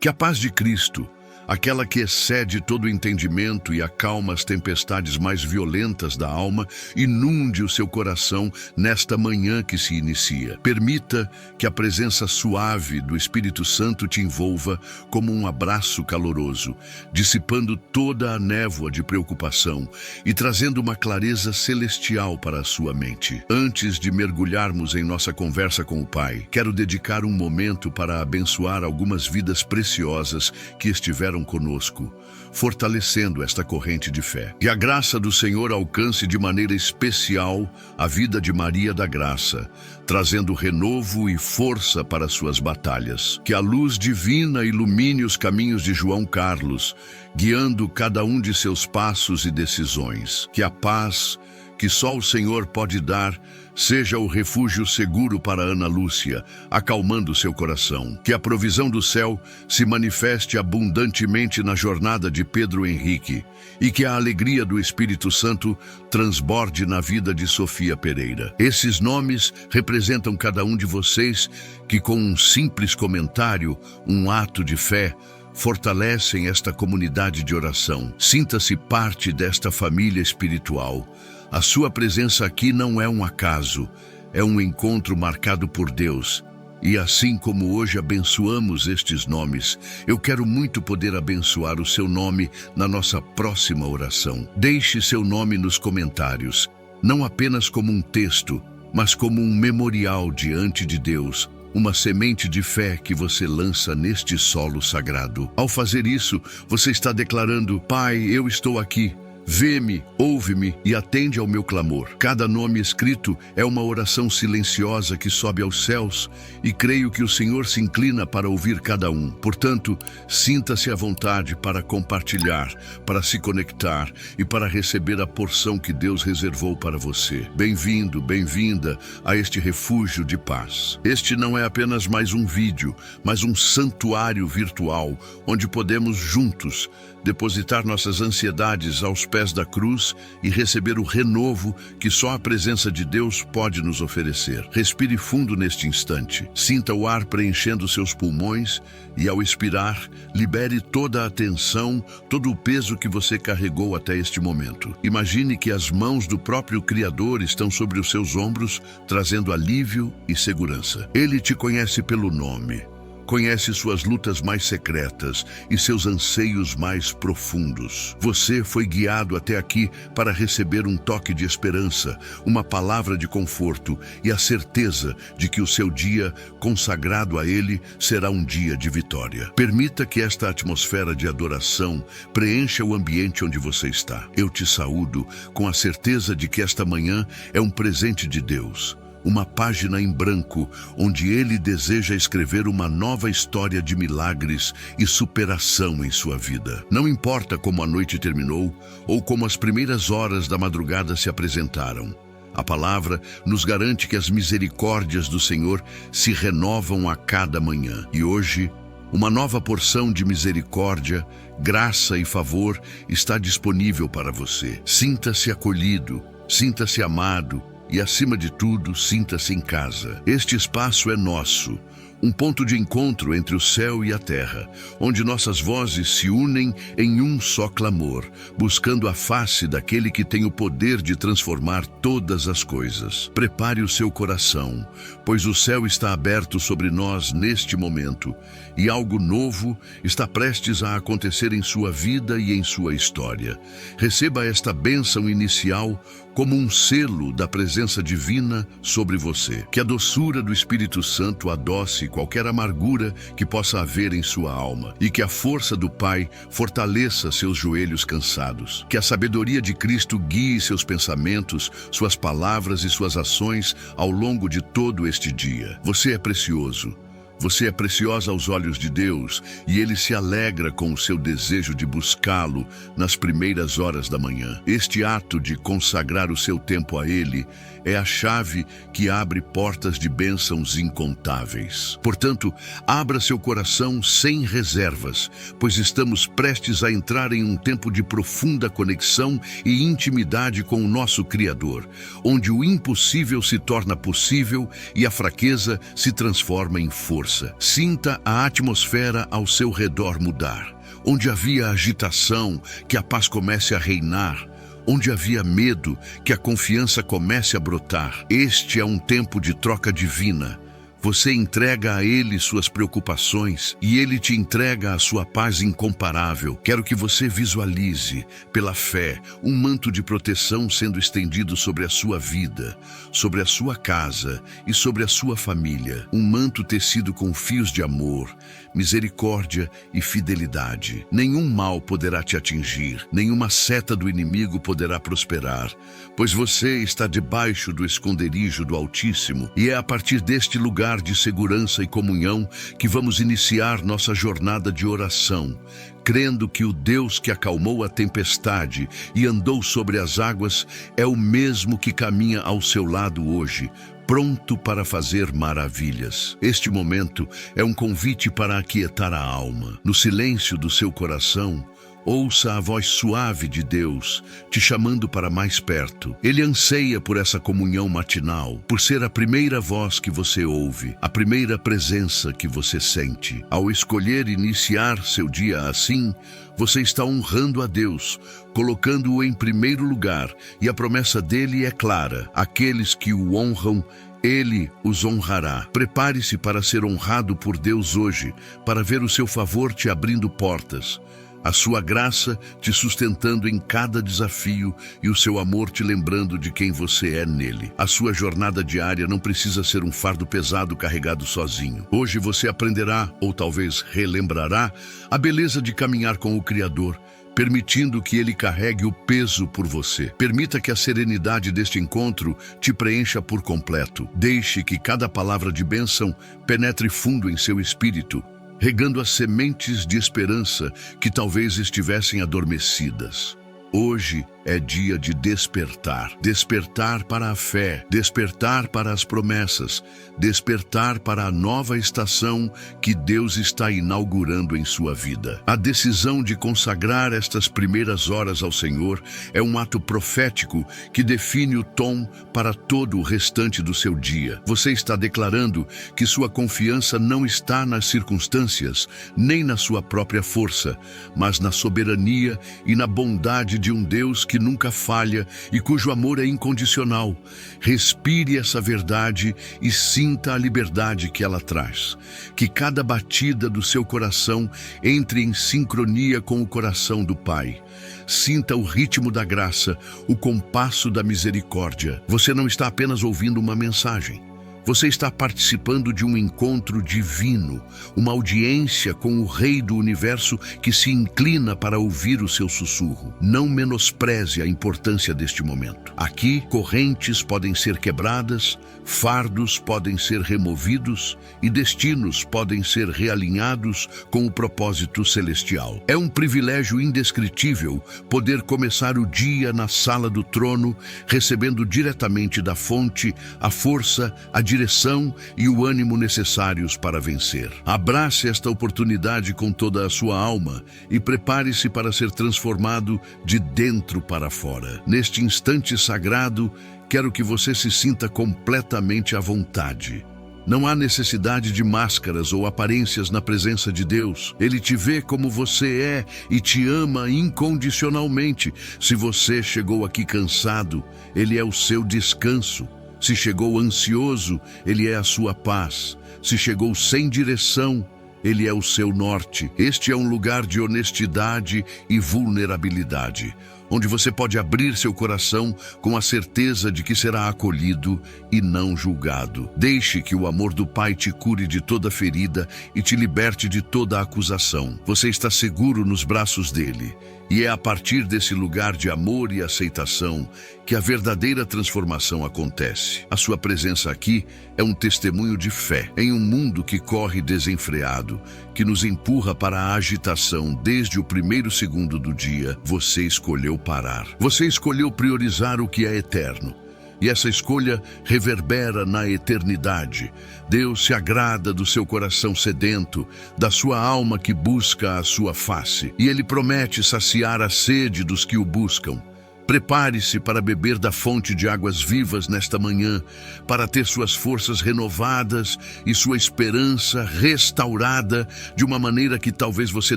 Que a paz de Cristo, aquela que excede todo o entendimento e acalma as tempestades mais violentas da alma, inunde o seu coração nesta manhã que se inicia. Permita que a presença suave do Espírito Santo te envolva como um abraço caloroso, dissipando toda a névoa de preocupação e trazendo uma clareza celestial para a sua mente. Antes de mergulharmos em nossa conversa com o Pai, quero dedicar um momento para abençoar algumas vidas preciosas que estiveram conosco, fortalecendo esta corrente de fé. Que a graça do Senhor alcance de maneira especial a vida de Maria da Graça, trazendo renovo e força para suas batalhas. Que a luz divina ilumine os caminhos de João Carlos, guiando cada um de seus passos e decisões. Que a paz que só o Senhor pode dar seja o refúgio seguro para Ana Lúcia, acalmando seu coração. Que a provisão do céu se manifeste abundantemente na jornada de Pedro Henrique e que a alegria do Espírito Santo transborde na vida de Sofia Pereira. Esses nomes representam cada um de vocês que, com um simples comentário, um ato de fé, fortalecem esta comunidade de oração. Sinta-se parte desta família espiritual. A sua presença aqui não é um acaso, é um encontro marcado por Deus. E assim como hoje abençoamos estes nomes, eu quero muito poder abençoar o seu nome na nossa próxima oração. Deixe seu nome nos comentários, não apenas como um texto, mas como um memorial diante de Deus, uma semente de fé que você lança neste solo sagrado. Ao fazer isso, você está declarando: Pai, eu estou aqui. Vê-me, ouve-me e atende ao meu clamor. Cada nome escrito é uma oração silenciosa que sobe aos céus e creio que o Senhor se inclina para ouvir cada um. Portanto, sinta-se à vontade para compartilhar, para se conectar e para receber a porção que Deus reservou para você. Bem-vindo, bem-vinda a este refúgio de paz. Este não é apenas mais um vídeo, mas um santuário virtual onde podemos juntos depositar nossas ansiedades aos pés da cruz e receber o renovo que só a presença de Deus pode nos oferecer. Respire fundo neste instante. Sinta o ar preenchendo seus pulmões e, ao expirar, libere toda a tensão, todo o peso que você carregou até este momento. Imagine que as mãos do próprio Criador estão sobre os seus ombros, trazendo alívio e segurança. Ele te conhece pelo nome. Conhece suas lutas mais secretas e seus anseios mais profundos. Você foi guiado até aqui para receber um toque de esperança, uma palavra de conforto e a certeza de que o seu dia consagrado a Ele será um dia de vitória. Permita que esta atmosfera de adoração preencha o ambiente onde você está. Eu te saúdo com a certeza de que esta manhã é um presente de Deus. Uma página em branco, onde Ele deseja escrever uma nova história de milagres e superação em sua vida. Não importa como a noite terminou ou como as primeiras horas da madrugada se apresentaram. A palavra nos garante que as misericórdias do Senhor se renovam a cada manhã. E hoje, uma nova porção de misericórdia, graça e favor está disponível para você. Sinta-se acolhido, sinta-se amado, e, acima de tudo, sinta-se em casa. Este espaço é nosso, um ponto de encontro entre o céu e a terra, onde nossas vozes se unem em um só clamor, buscando a face daquele que tem o poder de transformar todas as coisas. Prepare o seu coração, pois o céu está aberto sobre nós neste momento, e algo novo está prestes a acontecer em sua vida e em sua história. Receba esta bênção inicial como um selo da presença divina sobre você. Que a doçura do Espírito Santo adoce qualquer amargura que possa haver em sua alma e que a força do Pai fortaleça seus joelhos cansados. Que a sabedoria de Cristo guie seus pensamentos, suas palavras e suas ações ao longo de todo este dia. Você é precioso. Você é preciosa aos olhos de Deus e Ele se alegra com o seu desejo de buscá-lo nas primeiras horas da manhã. Este ato de consagrar o seu tempo a Ele é a chave que abre portas de bênçãos incontáveis. Portanto, abra seu coração sem reservas, pois estamos prestes a entrar em um tempo de profunda conexão e intimidade com o nosso Criador, onde o impossível se torna possível e a fraqueza se transforma em força. graça. Sinta a atmosfera ao seu redor mudar. Onde havia agitação, que a paz comece a reinar. Onde havia medo, que a confiança comece a brotar. Este é um tempo de troca divina. Você entrega a Ele suas preocupações e Ele te entrega a sua paz incomparável. Quero que você visualize, pela fé, um manto de proteção sendo estendido sobre a sua vida, sobre a sua casa e sobre a sua família. Um manto tecido com fios de amor, misericórdia e fidelidade. Nenhum mal poderá te atingir, nenhuma seta do inimigo poderá prosperar, pois você está debaixo do esconderijo do Altíssimo, e é a partir deste lugar de segurança e comunhão que vamos iniciar nossa jornada de oração, crendo que o Deus que acalmou a tempestade e andou sobre as águas é o mesmo que caminha ao seu lado hoje, pronto para fazer maravilhas. Este momento é um convite para aquietar a alma. No silêncio do seu coração, ouça a voz suave de Deus, te chamando para mais perto. Ele anseia por essa comunhão matinal, por ser a primeira voz que você ouve, a primeira presença que você sente. Ao escolher iniciar seu dia assim, você está honrando a Deus, colocando-o em primeiro lugar, e a promessa dele é clara: aqueles que o honram, Ele os honrará. Prepare-se para ser honrado por Deus hoje, para ver o seu favor te abrindo portas, a sua graça te sustentando em cada desafio e o seu amor te lembrando de quem você é nele. A sua jornada diária não precisa ser um fardo pesado carregado sozinho. Hoje você aprenderá, ou talvez relembrará, a beleza de caminhar com o Criador, permitindo que Ele carregue o peso por você. Permita que a serenidade deste encontro te preencha por completo. Deixe que cada palavra de bênção penetre fundo em seu espírito, regando as sementes de esperança que talvez estivessem adormecidas. Hoje é dia de despertar. Despertar para a fé, despertar para as promessas, despertar para a nova estação que Deus está inaugurando em sua vida. A decisão de consagrar estas primeiras horas ao Senhor é um ato profético que define o tom para todo o restante do seu dia. Você está declarando que sua confiança não está nas circunstâncias, nem na sua própria força, mas na soberania e na bondade de um Deus que nunca falha e cujo amor é incondicional. Respire essa verdade e sinta a liberdade que ela traz. Que cada batida do seu coração entre em sincronia com o coração do Pai. Sinta o ritmo da graça, o compasso da misericórdia. Você não está apenas ouvindo uma mensagem. Você está participando de um encontro divino, uma audiência com o Rei do Universo que se inclina para ouvir o seu sussurro. Não menospreze a importância deste momento. Aqui, correntes podem ser quebradas, fardos podem ser removidos e destinos podem ser realinhados com o propósito celestial. É um privilégio indescritível poder começar o dia na sala do trono, recebendo diretamente da fonte a força, a direção e o ânimo necessários para vencer. Abrace esta oportunidade com toda a sua alma e prepare-se para ser transformado de dentro para fora. Neste instante sagrado, quero que você se sinta completamente à vontade. Não há necessidade de máscaras ou aparências na presença de Deus. Ele te vê como você é e te ama incondicionalmente. Se você chegou aqui cansado, Ele é o seu descanso. Se chegou ansioso, Ele é a sua paz. Se chegou sem direção, Ele é o seu norte. Este é um lugar de honestidade e vulnerabilidade, onde você pode abrir seu coração com a certeza de que será acolhido e não julgado. Deixe que o amor do Pai te cure de toda ferida e te liberte de toda acusação. Você está seguro nos braços dele. E é a partir desse lugar de amor e aceitação que a verdadeira transformação acontece. A sua presença aqui é um testemunho de fé. Em um mundo que corre desenfreado, que nos empurra para a agitação desde o primeiro segundo do dia, você escolheu parar. Você escolheu priorizar o que é eterno. E essa escolha reverbera na eternidade. Deus se agrada do seu coração sedento, da sua alma que busca a sua face. E Ele promete saciar a sede dos que o buscam. Prepare-se para beber da fonte de águas vivas nesta manhã, para ter suas forças renovadas e sua esperança restaurada de uma maneira que talvez você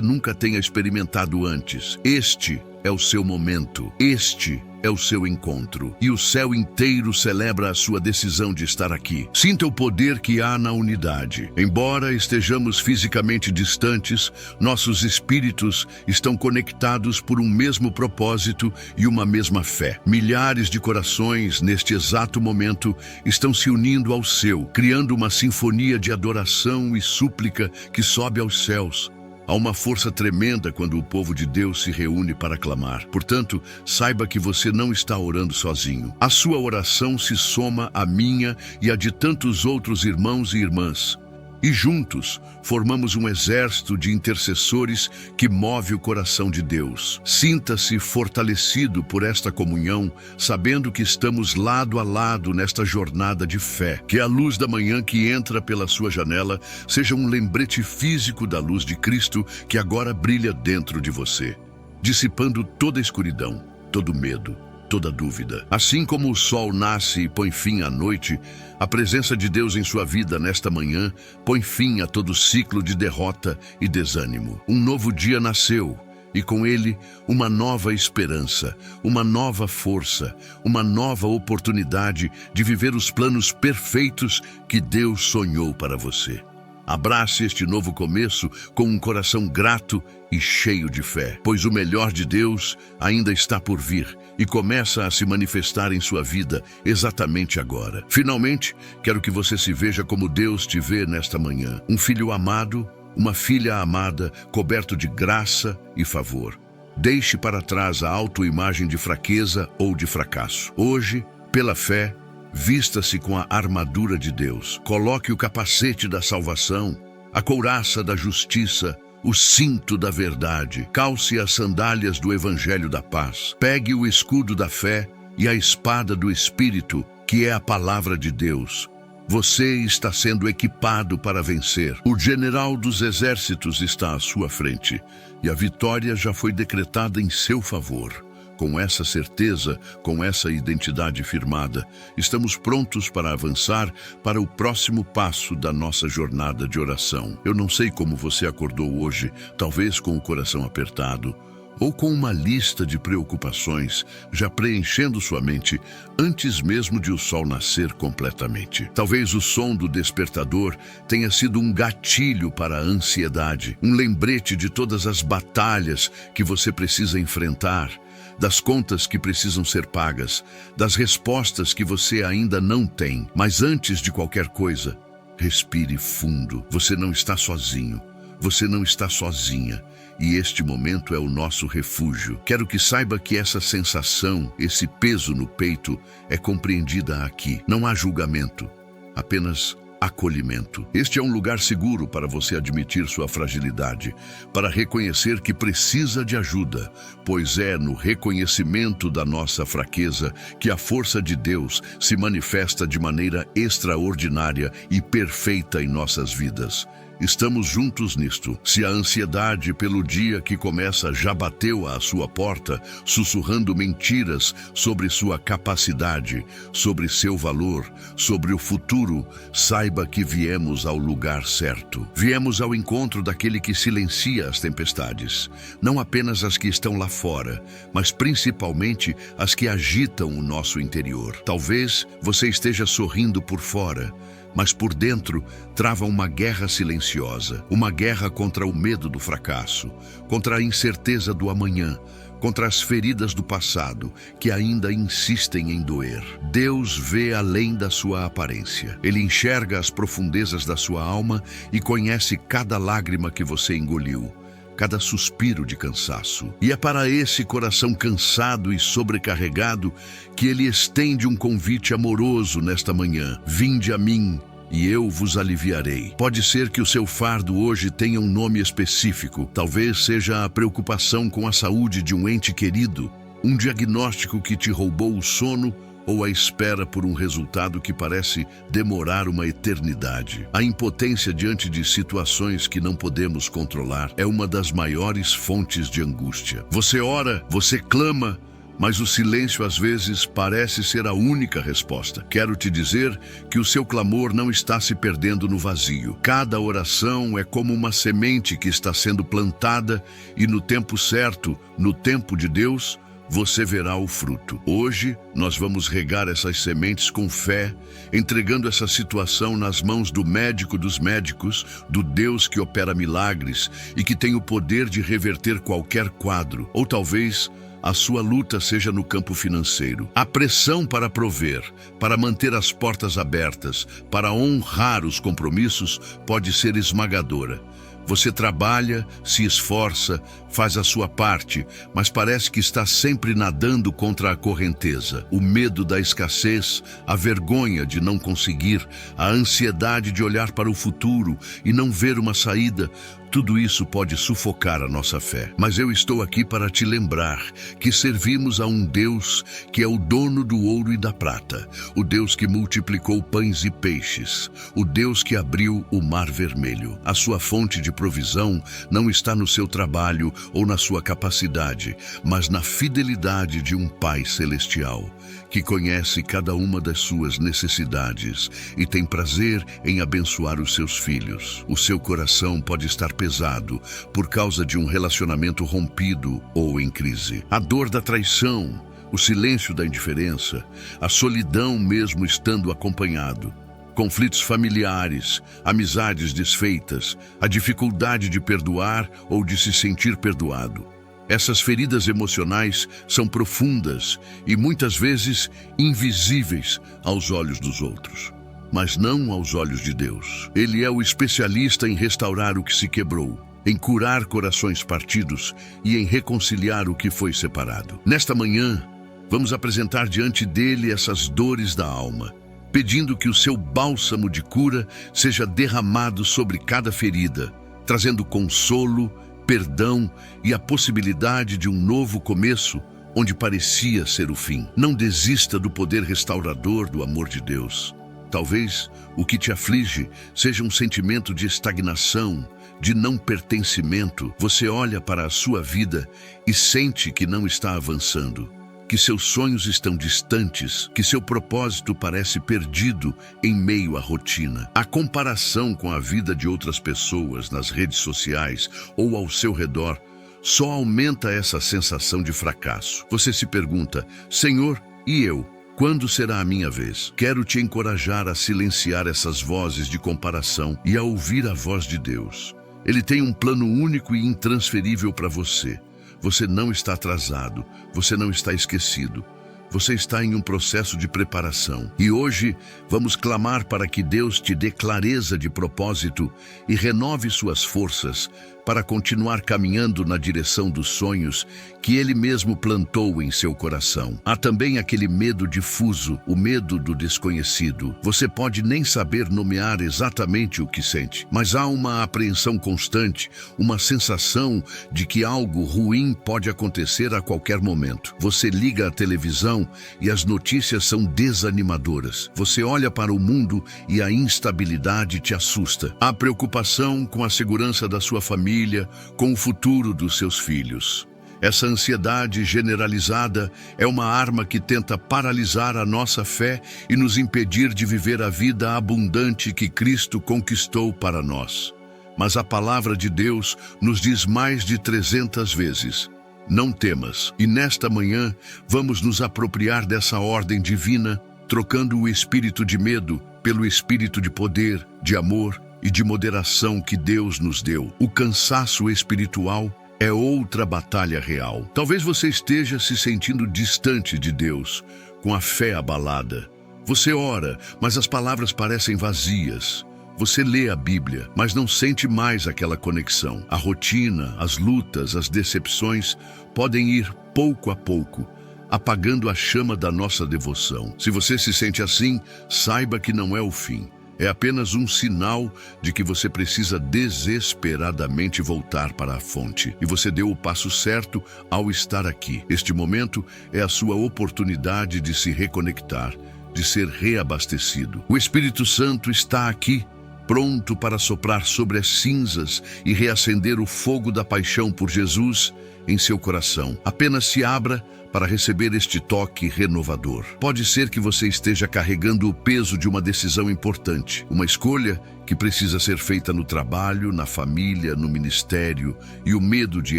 nunca tenha experimentado antes. Este é o seu momento. Este é o seu encontro. E o céu inteiro celebra a sua decisão de estar aqui. Sinta o poder que há na unidade. Embora estejamos fisicamente distantes, nossos espíritos estão conectados por um mesmo propósito e uma mesma fé. Milhares de corações, neste exato momento, estão se unindo ao seu, criando uma sinfonia de adoração e súplica que sobe aos céus. Há uma força tremenda quando o povo de Deus se reúne para clamar. Portanto, saiba que você não está orando sozinho. A sua oração se soma à minha e à de tantos outros irmãos e irmãs. E juntos, formamos um exército de intercessores que move o coração de Deus. Sinta-se fortalecido por esta comunhão, sabendo que estamos lado a lado nesta jornada de fé. Que a luz da manhã que entra pela sua janela seja um lembrete físico da luz de Cristo que agora brilha dentro de você, dissipando toda a escuridão, todo medo, toda dúvida. Assim como o sol nasce e põe fim à noite, a presença de Deus em sua vida nesta manhã põe fim a todo ciclo de derrota e desânimo. Um novo dia nasceu e com ele uma nova esperança, uma nova força, uma nova oportunidade de viver os planos perfeitos que Deus sonhou para você. Abrace este novo começo com um coração grato e cheio de fé, pois o melhor de Deus ainda está por vir e começa a se manifestar em sua vida exatamente agora. Finalmente, quero que você se veja como Deus te vê nesta manhã. Um filho amado, uma filha amada, coberto de graça e favor. Deixe para trás a autoimagem de fraqueza ou de fracasso. Hoje, pela fé, vista-se com a armadura de Deus. Coloque o capacete da salvação, a couraça da justiça, o cinto da verdade. Calce as sandálias do evangelho da paz. Pegue o escudo da fé e a espada do Espírito, que é a palavra de Deus. Você está sendo equipado para vencer. O general dos exércitos está à sua frente e a vitória já foi decretada em seu favor. Com essa certeza, com essa identidade firmada, estamos prontos para avançar para o próximo passo da nossa jornada de oração. Eu não sei como você acordou hoje, talvez com o coração apertado, ou com uma lista de preocupações já preenchendo sua mente antes mesmo de o sol nascer completamente. Talvez o som do despertador tenha sido um gatilho para a ansiedade, um lembrete de todas as batalhas que você precisa enfrentar, das contas que precisam ser pagas, das respostas que você ainda não tem. Mas antes de qualquer coisa, respire fundo. Você não está sozinho. Você não está sozinha. E este momento é o nosso refúgio. Quero que saiba que essa sensação, esse peso no peito, é compreendida aqui. Não há julgamento, apenas acolhimento. Este é um lugar seguro para você admitir sua fragilidade, para reconhecer que precisa de ajuda, pois é no reconhecimento da nossa fraqueza que a força de Deus se manifesta de maneira extraordinária e perfeita em nossas vidas. Estamos juntos nisto. Se a ansiedade pelo dia que começa já bateu à sua porta, sussurrando mentiras sobre sua capacidade, sobre seu valor, sobre o futuro, saiba que viemos ao lugar certo. Viemos ao encontro daquele que silencia as tempestades, não apenas as que estão lá fora, mas principalmente as que agitam o nosso interior. Talvez você esteja sorrindo por fora, mas por dentro trava uma guerra silenciosa, uma guerra contra o medo do fracasso, contra a incerteza do amanhã, contra as feridas do passado que ainda insistem em doer. Deus vê além da sua aparência. Ele enxerga as profundezas da sua alma e conhece cada lágrima que você engoliu, cada suspiro de cansaço. E é para esse coração cansado e sobrecarregado que ele estende um convite amoroso nesta manhã. Vinde a mim e eu vos aliviarei. Pode ser que o seu fardo hoje tenha um nome específico. Talvez seja a preocupação com a saúde de um ente querido, um diagnóstico que te roubou o sono ou a espera por um resultado que parece demorar uma eternidade. A impotência diante de situações que não podemos controlar é uma das maiores fontes de angústia. Você ora, você clama, mas o silêncio às vezes parece ser a única resposta. Quero te dizer que o seu clamor não está se perdendo no vazio. Cada oração é como uma semente que está sendo plantada e no tempo certo, no tempo de Deus, você verá o fruto. Hoje, nós vamos regar essas sementes com fé, entregando essa situação nas mãos do médico dos médicos, do Deus que opera milagres e que tem o poder de reverter qualquer quadro. Ou talvez a sua luta seja no campo financeiro. A pressão para prover, para manter as portas abertas, para honrar os compromissos pode ser esmagadora. Você trabalha, se esforça, faz a sua parte, mas parece que está sempre nadando contra a correnteza. O medo da escassez, a vergonha de não conseguir, a ansiedade de olhar para o futuro e não ver uma saída, tudo isso pode sufocar a nossa fé. Mas eu estou aqui para te lembrar que servimos a um Deus que é o dono do ouro e da prata, o Deus que multiplicou pães e peixes, o Deus que abriu o mar vermelho. A sua fonte de provisão não está no seu trabalho ou na sua capacidade, mas na fidelidade de um Pai celestial, que conhece cada uma das suas necessidades e tem prazer em abençoar os seus filhos. O seu coração pode estar pesado por causa de um relacionamento rompido ou em crise. A dor da traição, o silêncio da indiferença, a solidão mesmo estando acompanhado, conflitos familiares, amizades desfeitas, a dificuldade de perdoar ou de se sentir perdoado. Essas feridas emocionais são profundas e muitas vezes invisíveis aos olhos dos outros, mas não aos olhos de Deus. Ele é o especialista em restaurar o que se quebrou, em curar corações partidos e em reconciliar o que foi separado. Nesta manhã, vamos apresentar diante dele essas dores da alma, pedindo que o seu bálsamo de cura seja derramado sobre cada ferida, trazendo consolo, perdão e a possibilidade de um novo começo onde parecia ser o fim. Não desista do poder restaurador do amor de Deus. Talvez o que te aflige seja um sentimento de estagnação, de não pertencimento. Você olha para a sua vida e sente que não está avançando, que seus sonhos estão distantes, que seu propósito parece perdido em meio à rotina. A comparação com a vida de outras pessoas nas redes sociais ou ao seu redor só aumenta essa sensação de fracasso. Você se pergunta: Senhor, e eu? Quando será a minha vez? Quero te encorajar a silenciar essas vozes de comparação e a ouvir a voz de Deus. Ele tem um plano único e intransferível para você. Você não está atrasado, você não está esquecido. Você está em um processo de preparação. E hoje vamos clamar para que Deus te dê clareza de propósito e renove suas forças para continuar caminhando na direção dos sonhos que Ele mesmo plantou em seu coração. Há também aquele medo difuso, o medo do desconhecido. Você pode nem saber nomear exatamente o que sente, mas há uma apreensão constante, uma sensação de que algo ruim pode acontecer a qualquer momento. Você liga a televisão e as notícias são desanimadoras. Você olha para o mundo e a instabilidade te assusta. Há preocupação com a segurança da sua família, com o futuro dos seus filhos. Essa ansiedade generalizada é uma arma que tenta paralisar a nossa fé e nos impedir de viver a vida abundante que Cristo conquistou para nós. Mas a palavra de Deus nos diz mais de 300 vezes: não temas. E nesta manhã vamos nos apropriar dessa ordem divina, trocando o espírito de medo pelo espírito de poder, de amor e de moderação que Deus nos deu. O cansaço espiritual é outra batalha real. Talvez você esteja se sentindo distante de Deus, com a fé abalada. Você ora, mas as palavras parecem vazias. Você lê a Bíblia, mas não sente mais aquela conexão. A rotina, as lutas, as decepções podem ir pouco a pouco, apagando a chama da nossa devoção. Se você se sente assim, saiba que não é o fim. É apenas um sinal de que você precisa desesperadamente voltar para a fonte. E você deu o passo certo ao estar aqui. Este momento é a sua oportunidade de se reconectar, de ser reabastecido. O Espírito Santo está aqui, pronto para soprar sobre as cinzas e reacender o fogo da paixão por Jesus em seu coração. Apenas se abra para receber este toque renovador. Pode ser que você esteja carregando o peso de uma decisão importante, uma escolha que precisa ser feita no trabalho, na família, no ministério, e o medo de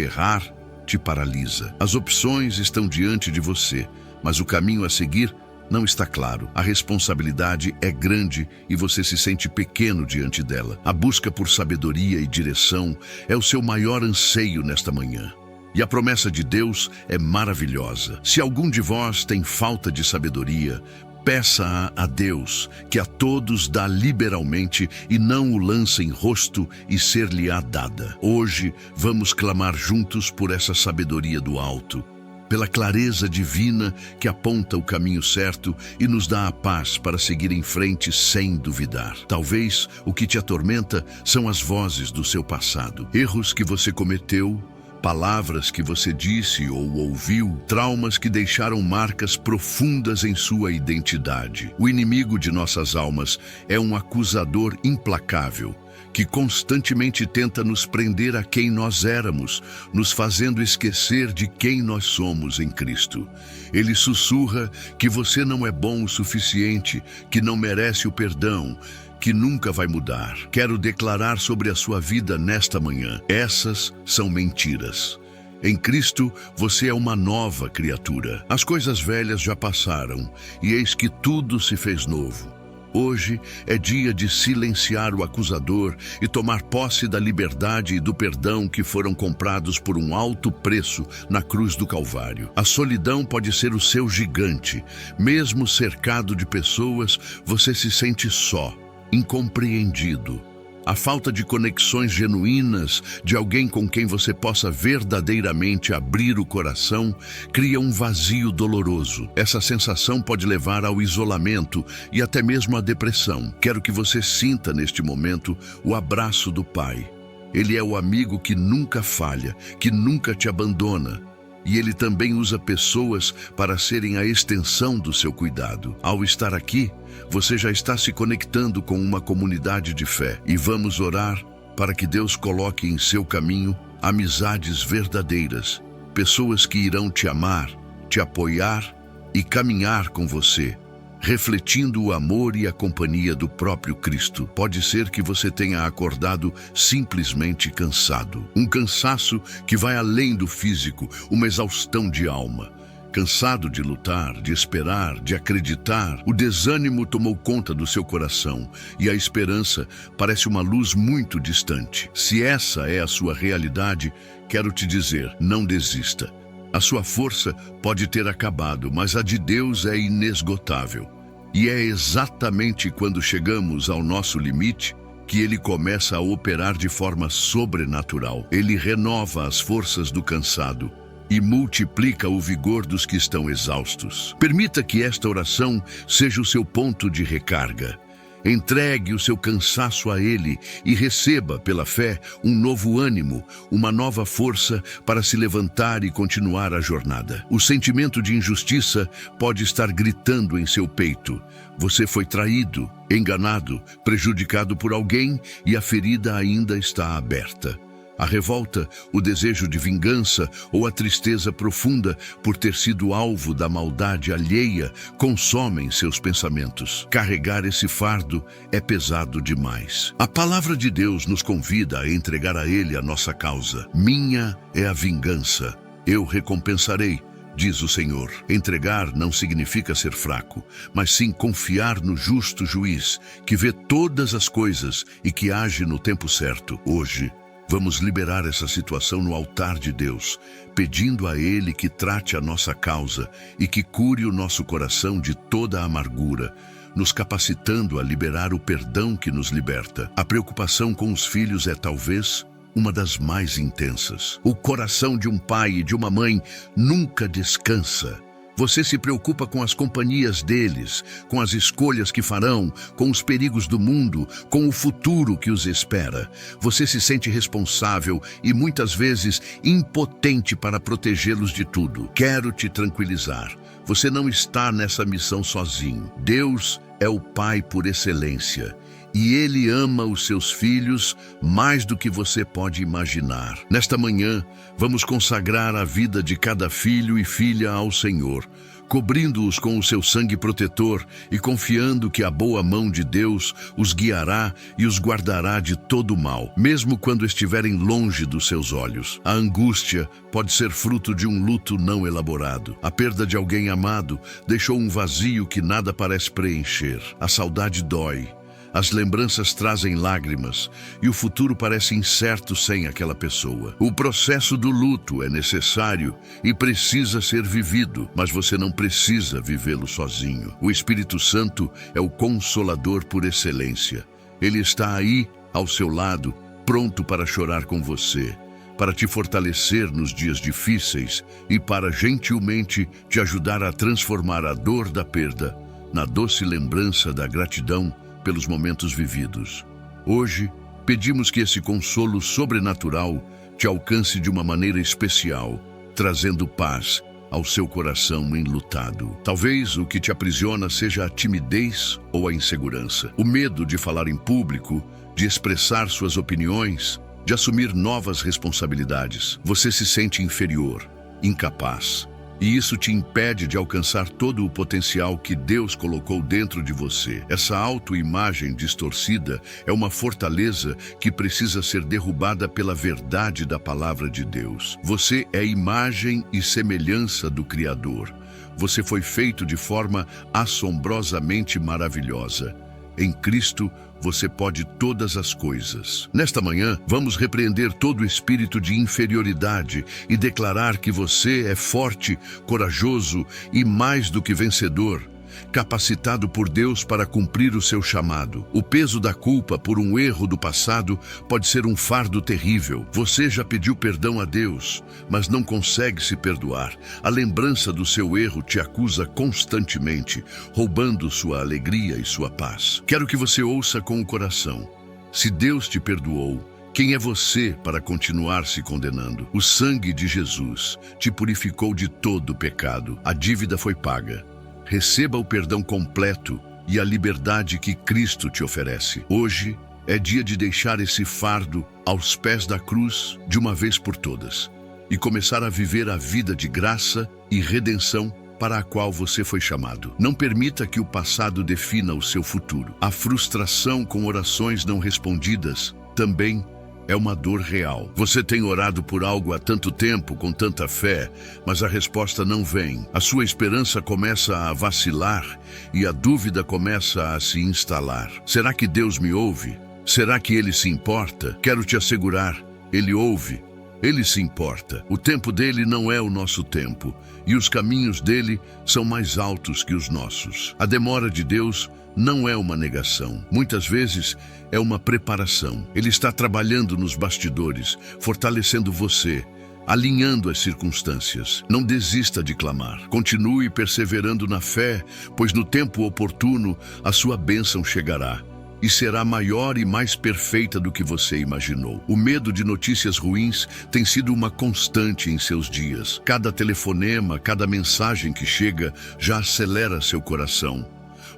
errar te paralisa. As opções estão diante de você, mas o caminho a seguir não está claro. A responsabilidade é grande e você se sente pequeno diante dela. A busca por sabedoria e direção é o seu maior anseio nesta manhã. E a promessa de Deus é maravilhosa. Se algum de vós tem falta de sabedoria, peça-a a Deus, que a todos dá liberalmente e não o lança em rosto e ser-lhe-á dada. Hoje vamos clamar juntos por essa sabedoria do alto, pela clareza divina que aponta o caminho certo e nos dá a paz para seguir em frente sem duvidar. Talvez o que te atormenta são as vozes do seu passado, erros que você cometeu, palavras que você disse ou ouviu, traumas que deixaram marcas profundas em sua identidade. O inimigo de nossas almas é um acusador implacável, que constantemente tenta nos prender a quem nós éramos, nos fazendo esquecer de quem nós somos em Cristo. Ele sussurra que você não é bom o suficiente, que não merece o perdão, que nunca vai mudar. Quero declarar sobre a sua vida nesta manhã: essas são mentiras. Em Cristo, você é uma nova criatura. As coisas velhas já passaram, e eis que tudo se fez novo. Hoje é dia de silenciar o acusador e tomar posse da liberdade e do perdão que foram comprados por um alto preço na cruz do Calvário. A solidão pode ser o seu gigante. Mesmo cercado de pessoas, você se sente só, incompreendido. A falta de conexões genuínas, de alguém com quem você possa verdadeiramente abrir o coração, cria um vazio doloroso. Essa sensação pode levar ao isolamento e até mesmo à depressão. Quero que você sinta neste momento o abraço do Pai. Ele é o amigo que nunca falha, que nunca te abandona. E Ele também usa pessoas para serem a extensão do seu cuidado. Ao estar aqui, você já está se conectando com uma comunidade de fé. E vamos orar para que Deus coloque em seu caminho amizades verdadeiras, pessoas que irão te amar, te apoiar e caminhar com você, refletindo o amor e a companhia do próprio Cristo. Pode ser que você tenha acordado simplesmente cansado. Um cansaço que vai além do físico, uma exaustão de alma. Cansado de lutar, de esperar, de acreditar, o desânimo tomou conta do seu coração e a esperança parece uma luz muito distante. Se essa é a sua realidade, quero te dizer, não desista. A sua força pode ter acabado, mas a de Deus é inesgotável. E é exatamente quando chegamos ao nosso limite que Ele começa a operar de forma sobrenatural. Ele renova as forças do cansado e multiplica o vigor dos que estão exaustos. Permita que esta oração seja o seu ponto de recarga. Entregue o seu cansaço a Ele e receba, pela fé, um novo ânimo, uma nova força para se levantar e continuar a jornada. O sentimento de injustiça pode estar gritando em seu peito. Você foi traído, enganado, prejudicado por alguém e a ferida ainda está aberta. A revolta, o desejo de vingança ou a tristeza profunda por ter sido alvo da maldade alheia consomem seus pensamentos. Carregar esse fardo é pesado demais. A palavra de Deus nos convida a entregar a Ele a nossa causa. Minha é a vingança, eu recompensarei, diz o Senhor. Entregar não significa ser fraco, mas sim confiar no justo juiz, que vê todas as coisas e que age no tempo certo. Hoje, vamos liberar essa situação no altar de Deus, pedindo a Ele que trate a nossa causa e que cure o nosso coração de toda a amargura, nos capacitando a liberar o perdão que nos liberta. A preocupação com os filhos é talvez uma das mais intensas. O coração de um pai e de uma mãe nunca descansa. Você se preocupa com as companhias deles, com as escolhas que farão, com os perigos do mundo, com o futuro que os espera. Você se sente responsável e muitas vezes impotente para protegê-los de tudo. Quero te tranquilizar. Você não está nessa missão sozinho. Deus é o Pai por excelência e Ele ama os seus filhos mais do que você pode imaginar. Nesta manhã, vamos consagrar a vida de cada filho e filha ao Senhor, cobrindo-os com o seu sangue protetor e confiando que a boa mão de Deus os guiará e os guardará de todo o mal, mesmo quando estiverem longe dos seus olhos. A angústia pode ser fruto de um luto não elaborado. A perda de alguém amado deixou um vazio que nada parece preencher. A saudade dói. As lembranças trazem lágrimas e o futuro parece incerto sem aquela pessoa. O processo do luto é necessário e precisa ser vivido, mas você não precisa vivê-lo sozinho. O Espírito Santo é o consolador por excelência. Ele está aí, ao seu lado, pronto para chorar com você, para te fortalecer nos dias difíceis e para gentilmente te ajudar a transformar a dor da perda na doce lembrança da gratidão pelos momentos vividos. Hoje, pedimos que esse consolo sobrenatural te alcance de uma maneira especial, trazendo paz ao seu coração enlutado. Talvez o que te aprisiona seja a timidez ou a insegurança, o medo de falar em público, de expressar suas opiniões, de assumir novas responsabilidades. Você se sente inferior, incapaz. E isso te impede de alcançar todo o potencial que Deus colocou dentro de você. Essa autoimagem distorcida é uma fortaleza que precisa ser derrubada pela verdade da palavra de Deus. Você é imagem e semelhança do Criador. Você foi feito de forma assombrosamente maravilhosa. Em Cristo, você pode todas as coisas. Nesta manhã, vamos repreender todo o espírito de inferioridade e declarar que você é forte, corajoso e mais do que vencedor, capacitado por Deus para cumprir o seu chamado. O peso da culpa por um erro do passado pode ser um fardo terrível. Você já pediu perdão a Deus, mas não consegue se perdoar. A lembrança do seu erro te acusa constantemente, roubando sua alegria e sua paz. Quero que você ouça com o coração. Se Deus te perdoou, quem é você para continuar se condenando? O sangue de Jesus te purificou de todo o pecado. A dívida foi paga. Receba o perdão completo e a liberdade que Cristo te oferece. Hoje é dia de deixar esse fardo aos pés da cruz de uma vez por todas e começar a viver a vida de graça e redenção para a qual você foi chamado. Não permita que o passado defina o seu futuro. A frustração com orações não respondidas também é uma dor real. Você tem orado por algo há tanto tempo, com tanta fé, mas a resposta não vem. A sua esperança começa a vacilar e a dúvida começa a se instalar. Será que Deus me ouve? Será que Ele se importa? Quero te assegurar, Ele ouve. Ele se importa. O tempo dele não é o nosso tempo, e os caminhos dele são mais altos que os nossos. A demora de Deus não é uma negação. Muitas vezes é uma preparação. Ele está trabalhando nos bastidores, fortalecendo você, alinhando as circunstâncias. Não desista de clamar. Continue perseverando na fé, pois no tempo oportuno a sua bênção chegará e será maior e mais perfeita do que você imaginou. O medo de notícias ruins tem sido uma constante em seus dias. Cada telefonema, cada mensagem que chega já acelera seu coração.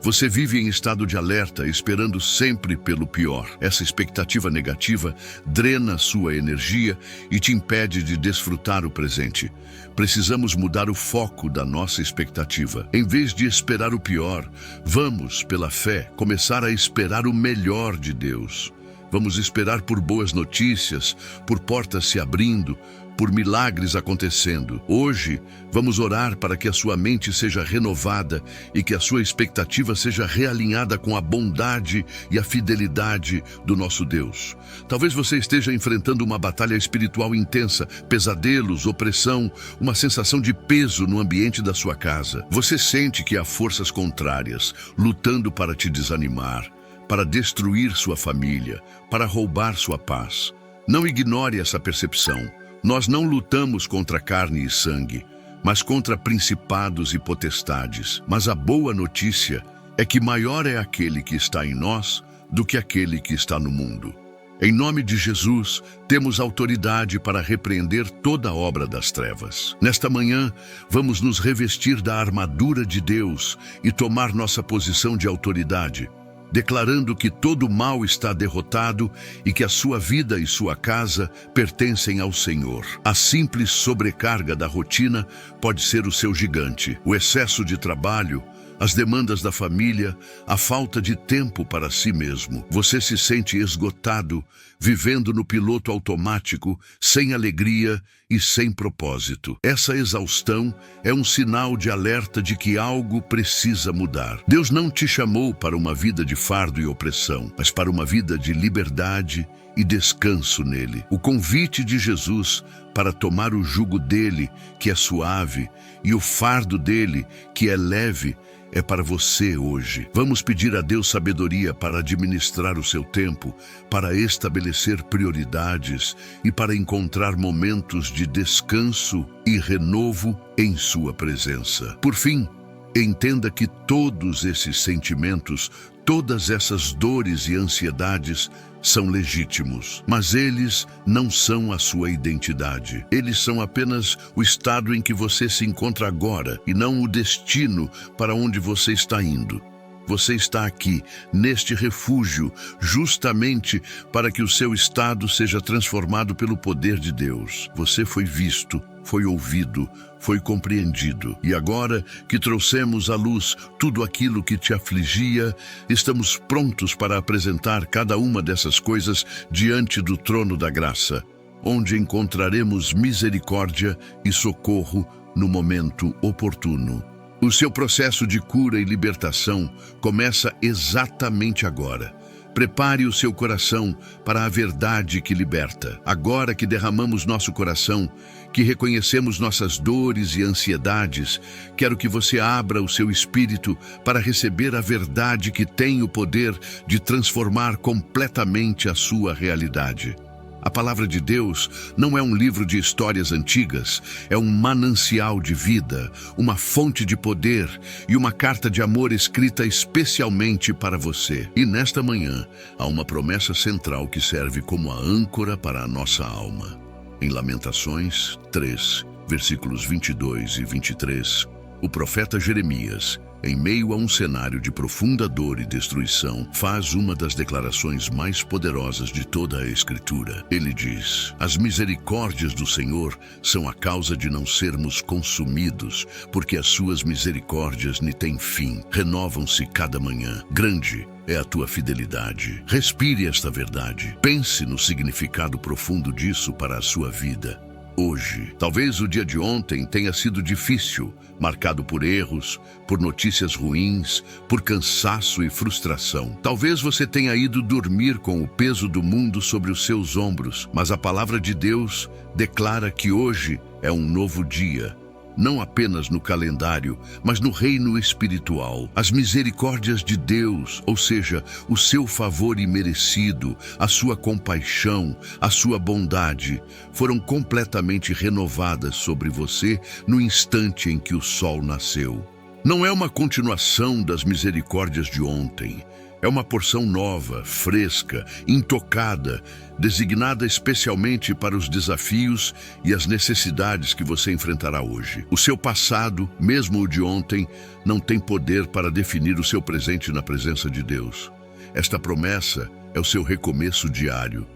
Você vive em estado de alerta, esperando sempre pelo pior. Essa expectativa negativa drena sua energia e te impede de desfrutar o presente. Precisamos mudar o foco da nossa expectativa. Em vez de esperar o pior, vamos, pela fé, começar a esperar o melhor de Deus. Vamos esperar por boas notícias, por portas se abrindo, por milagres acontecendo. Hoje, vamos orar para que a sua mente seja renovada e que a sua expectativa seja realinhada com a bondade e a fidelidade do nosso Deus. Talvez você esteja enfrentando uma batalha espiritual intensa, pesadelos, opressão, uma sensação de peso no ambiente da sua casa. Você sente que há forças contrárias, lutando para te desanimar, para destruir sua família, para roubar sua paz. Não ignore essa percepção. Nós não lutamos contra carne e sangue, mas contra principados e potestades. Mas a boa notícia é que maior é aquele que está em nós do que aquele que está no mundo. Em nome de Jesus, temos autoridade para repreender toda a obra das trevas. Nesta manhã, vamos nos revestir da armadura de Deus e tomar nossa posição de autoridade. declarando que todo mal está derrotado e que a sua vida e sua casa pertencem ao Senhor. A simples sobrecarga da rotina pode ser o seu gigante. O excesso de trabalho, as demandas da família, a falta de tempo para si mesmo. Você se sente esgotado, vivendo no piloto automático, sem alegria e sem propósito. Essa exaustão é um sinal de alerta de que algo precisa mudar. Deus não te chamou para uma vida de fardo e opressão, mas para uma vida de liberdade e descanso nele. O convite de Jesus para tomar o jugo dele, que é suave, e o fardo dele, que é leve, é para você hoje. Vamos pedir a Deus sabedoria para administrar o seu tempo, para estabelecer prioridades e para encontrar momentos de descanso e renovo em sua presença. Por fim, entenda que todos esses sentimentos, todas essas dores e ansiedades são legítimos, mas eles não são a sua identidade. Eles são apenas o estado em que você se encontra agora e não o destino para onde você está indo. Você está aqui, neste refúgio, justamente para que o seu estado seja transformado pelo poder de Deus. Você foi visto, foi ouvido, foi compreendido. E agora que trouxemos à luz tudo aquilo que te afligia, estamos prontos para apresentar cada uma dessas coisas diante do trono da graça, onde encontraremos misericórdia e socorro no momento oportuno. O seu processo de cura e libertação começa exatamente agora. Prepare o seu coração para a verdade que liberta. Agora que derramamos nosso coração, que reconhecemos nossas dores e ansiedades, quero que você abra o seu espírito para receber a verdade que tem o poder de transformar completamente a sua realidade. A palavra de Deus não é um livro de histórias antigas, é um manancial de vida, uma fonte de poder e uma carta de amor escrita especialmente para você. E nesta manhã, há uma promessa central que serve como a âncora para a nossa alma. Em Lamentações 3, versículos 22 e 23, o profeta Jeremias, em meio a um cenário de profunda dor e destruição, faz uma das declarações mais poderosas de toda a Escritura. Ele diz: as misericórdias do Senhor são a causa de não sermos consumidos, porque as suas misericórdias nem têm fim, renovam-se cada manhã. Grande é a tua fidelidade. Respire esta verdade. Pense no significado profundo disso para a sua vida. Hoje, talvez o dia de ontem tenha sido difícil, marcado por erros, por notícias ruins, por cansaço e frustração. Talvez você tenha ido dormir com o peso do mundo sobre os seus ombros, mas a palavra de Deus declara que hoje é um novo dia. Não apenas no calendário, mas no reino espiritual. As misericórdias de Deus, ou seja, o seu favor imerecido, a sua compaixão, a sua bondade, foram completamente renovadas sobre você no instante em que o sol nasceu. Não é uma continuação das misericórdias de ontem. É uma porção nova, fresca, intocada, designada especialmente para os desafios e as necessidades que você enfrentará hoje. O seu passado, mesmo o de ontem, não tem poder para definir o seu presente na presença de Deus. Esta promessa é o seu recomeço diário.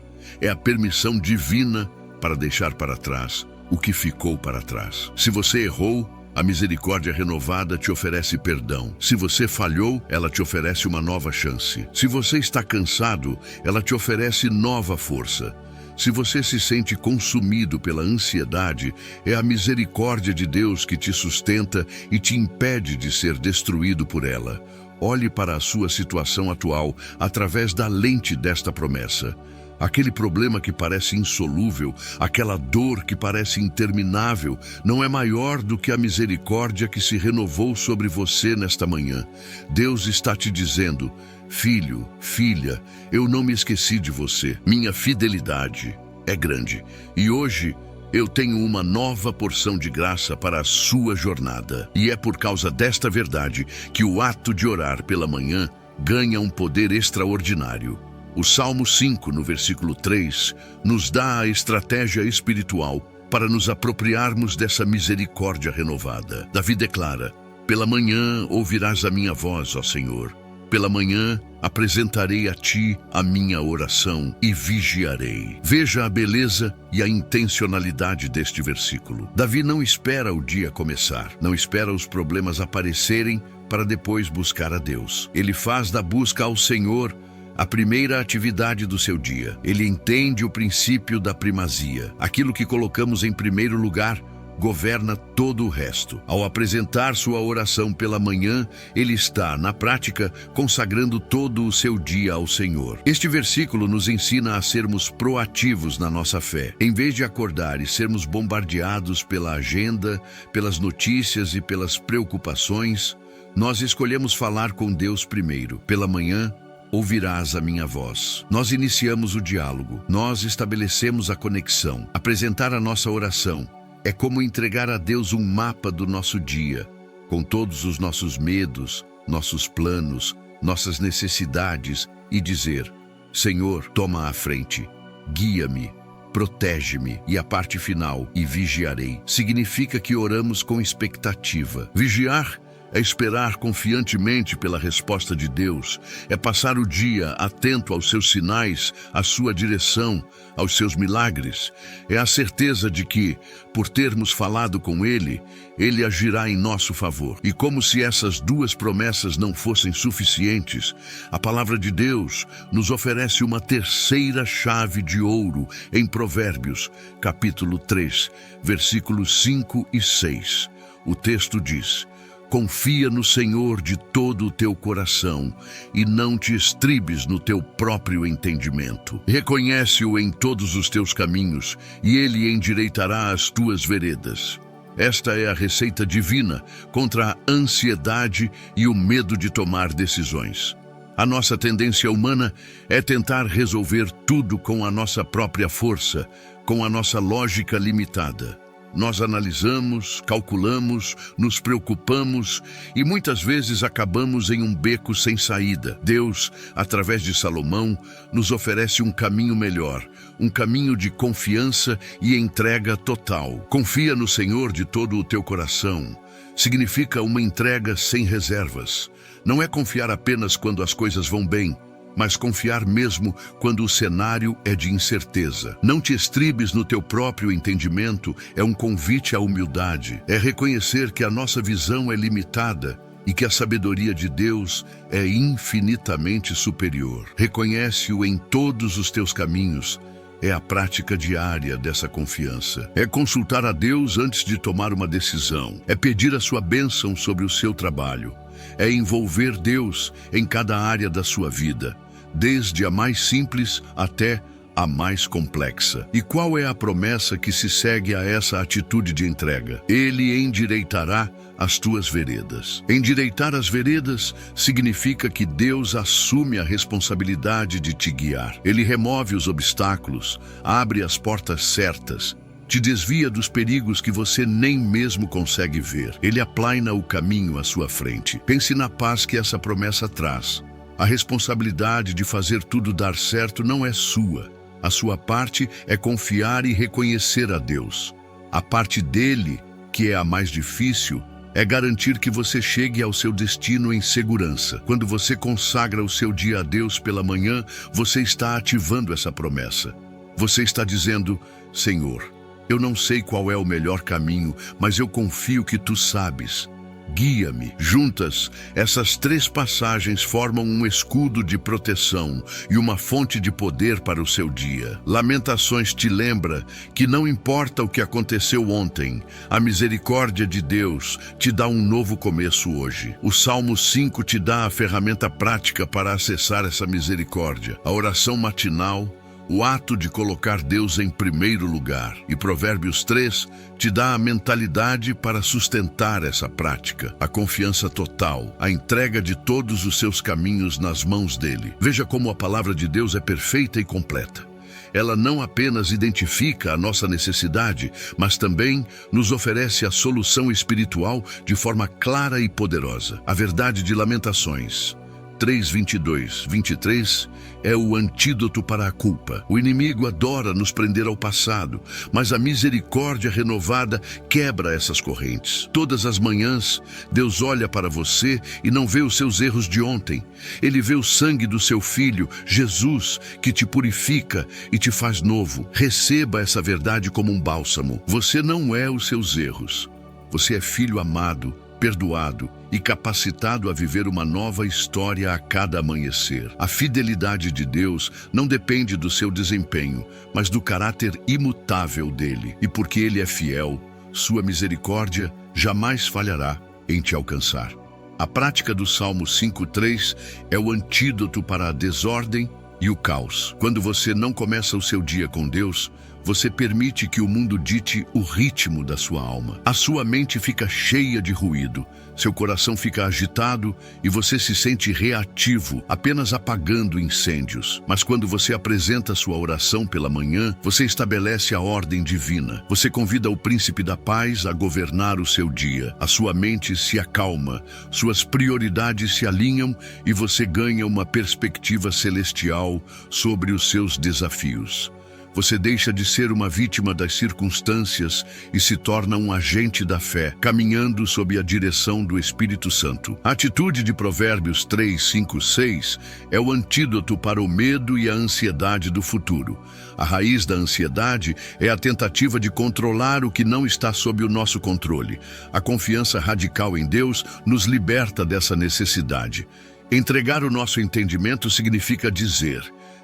É a permissão divina para deixar para trás o que ficou para trás. Se você errou, a misericórdia renovada te oferece perdão. Se você falhou, ela te oferece uma nova chance. Se você está cansado, ela te oferece nova força. Se você se sente consumido pela ansiedade, é a misericórdia de Deus que te sustenta e te impede de ser destruído por ela. Olhe para a sua situação atual através da lente desta promessa. Aquele problema que parece insolúvel, aquela dor que parece interminável, não é maior do que a misericórdia que se renovou sobre você nesta manhã. Deus está te dizendo: filho, filha, eu não me esqueci de você. Minha fidelidade é grande. E hoje eu tenho uma nova porção de graça para a sua jornada. E é por causa desta verdade que o ato de orar pela manhã ganha um poder extraordinário. O Salmo 5, no versículo 3, nos dá a estratégia espiritual para nos apropriarmos dessa misericórdia renovada. Davi declara: pela manhã ouvirás a minha voz, ó Senhor. Pela manhã, apresentarei a ti a minha oração e vigiarei. Veja a beleza e a intencionalidade deste versículo. Davi não espera o dia começar, não espera os problemas aparecerem para depois buscar a Deus. Ele faz da busca ao Senhor a primeira atividade do seu dia. Ele entende o princípio da primazia. Aquilo que colocamos em primeiro lugar governa todo o resto. Ao apresentar sua oração pela manhã, ele está, na prática, consagrando todo o seu dia ao Senhor. Este versículo nos ensina a sermos proativos na nossa fé. Em vez de acordar e sermos bombardeados pela agenda, pelas notícias e pelas preocupações, nós escolhemos falar com Deus primeiro. Pela manhã, ouvirás a minha voz. Nós iniciamos o diálogo. Nós estabelecemos a conexão. Apresentar a nossa oração é como entregar a Deus um mapa do nosso dia, com todos os nossos medos, nossos planos, nossas necessidades, e dizer: Senhor, toma a frente, guia-me, protege-me. E a parte final, e vigiarei, significa que oramos com expectativa. Vigiar é esperar confiantemente pela resposta de Deus, é passar o dia atento aos seus sinais, à sua direção, aos seus milagres. É a certeza de que, por termos falado com Ele, Ele agirá em nosso favor. E como se essas duas promessas não fossem suficientes, a palavra de Deus nos oferece uma terceira chave de ouro em Provérbios, capítulo 3, versículos 5 e 6. O texto diz: confia no Senhor de todo o teu coração e não te estribes no teu próprio entendimento. Reconhece-o em todos os teus caminhos e ele endireitará as tuas veredas. Esta é a receita divina contra a ansiedade e o medo de tomar decisões. A nossa tendência humana é tentar resolver tudo com a nossa própria força, com a nossa lógica limitada. Nós analisamos, calculamos, nos preocupamos e muitas vezes acabamos em um beco sem saída. Deus, através de Salomão, nos oferece um caminho melhor, um caminho de confiança e entrega total. Confia no Senhor de todo o teu coração. Significa uma entrega sem reservas. Não é confiar apenas quando as coisas vão bem, mas confiar mesmo quando o cenário é de incerteza. Não te estribes no teu próprio entendimento é um convite à humildade. É reconhecer que a nossa visão é limitada e que a sabedoria de Deus é infinitamente superior. Reconhece-o em todos os teus caminhos. É a prática diária dessa confiança. É consultar a Deus antes de tomar uma decisão. É pedir a sua bênção sobre o seu trabalho. É envolver Deus em cada área da sua vida, desde a mais simples até a mais complexa. E qual é a promessa que se segue a essa atitude de entrega? Ele endireitará as tuas veredas. Endireitar as veredas significa que Deus assume a responsabilidade de te guiar. Ele remove os obstáculos, abre as portas certas, te desvia dos perigos que você nem mesmo consegue ver. Ele aplaina o caminho à sua frente. Pense na paz que essa promessa traz. A responsabilidade de fazer tudo dar certo não é sua. A sua parte é confiar e reconhecer a Deus. A parte dele, que é a mais difícil, é garantir que você chegue ao seu destino em segurança. Quando você consagra o seu dia a Deus pela manhã, você está ativando essa promessa. Você está dizendo: Senhor, eu não sei qual é o melhor caminho, mas eu confio que tu sabes. Guia-me. Juntas, essas três passagens formam um escudo de proteção e uma fonte de poder para o seu dia. Lamentações te lembra que não importa o que aconteceu ontem, a misericórdia de Deus te dá um novo começo hoje. O Salmo 5 te dá a ferramenta prática para acessar essa misericórdia. A oração matinal, o ato de colocar Deus em primeiro lugar. E Provérbios 3 te dá a mentalidade para sustentar essa prática, a confiança total, a entrega de todos os seus caminhos nas mãos dele. Veja como a palavra de Deus é perfeita e completa. Ela não apenas identifica a nossa necessidade, mas também nos oferece a solução espiritual de forma clara e poderosa. A verdade de Lamentações 3:22, 23 é o antídoto para a culpa. O inimigo adora nos prender ao passado, mas a misericórdia renovada quebra essas correntes. Todas as manhãs, Deus olha para você e não vê os seus erros de ontem. Ele vê o sangue do seu Filho, Jesus, que te purifica e te faz novo. Receba essa verdade como um bálsamo. Você não é os seus erros. Você é filho amado, perdoado e capacitado a viver uma nova história a cada amanhecer. A fidelidade de Deus não depende do seu desempenho, mas do caráter imutável dele. E porque ele é fiel, sua misericórdia jamais falhará em te alcançar. A prática do Salmo 5:3 é o antídoto para a desordem e o caos. Quando você não começa o seu dia com Deus, você permite que o mundo dite o ritmo da sua alma. A sua mente fica cheia de ruído, seu coração fica agitado e você se sente reativo, apenas apagando incêndios. Mas quando você apresenta sua oração pela manhã, você estabelece a ordem divina. Você convida o príncipe da paz a governar o seu dia. A sua mente se acalma, suas prioridades se alinham e você ganha uma perspectiva celestial sobre os seus desafios. Você deixa de ser uma vítima das circunstâncias e se torna um agente da fé, caminhando sob a direção do Espírito Santo. A atitude de Provérbios 3:5-6 é o antídoto para o medo e a ansiedade do futuro. A raiz da ansiedade é a tentativa de controlar o que não está sob o nosso controle. A confiança radical em Deus nos liberta dessa necessidade. Entregar o nosso entendimento significa dizer: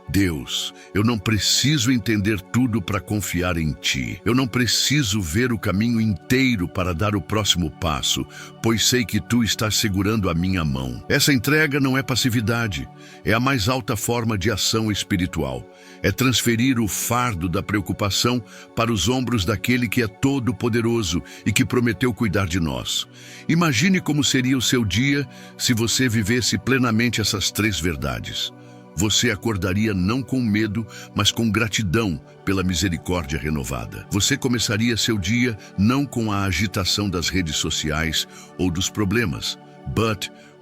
Deus, eu não preciso entender tudo para confiar em Ti. Eu não preciso ver o caminho inteiro para dar o próximo passo, pois sei que Tu estás segurando a minha mão. Essa entrega não é passividade, é a mais alta forma de ação espiritual. É transferir o fardo da preocupação para os ombros daquele que é todo-poderoso e que prometeu cuidar de nós. Imagine como seria o seu dia se você vivesse plenamente essas três verdades. Você acordaria não com medo, mas com gratidão pela misericórdia renovada. Você começaria seu dia não com a agitação das redes sociais ou dos problemas,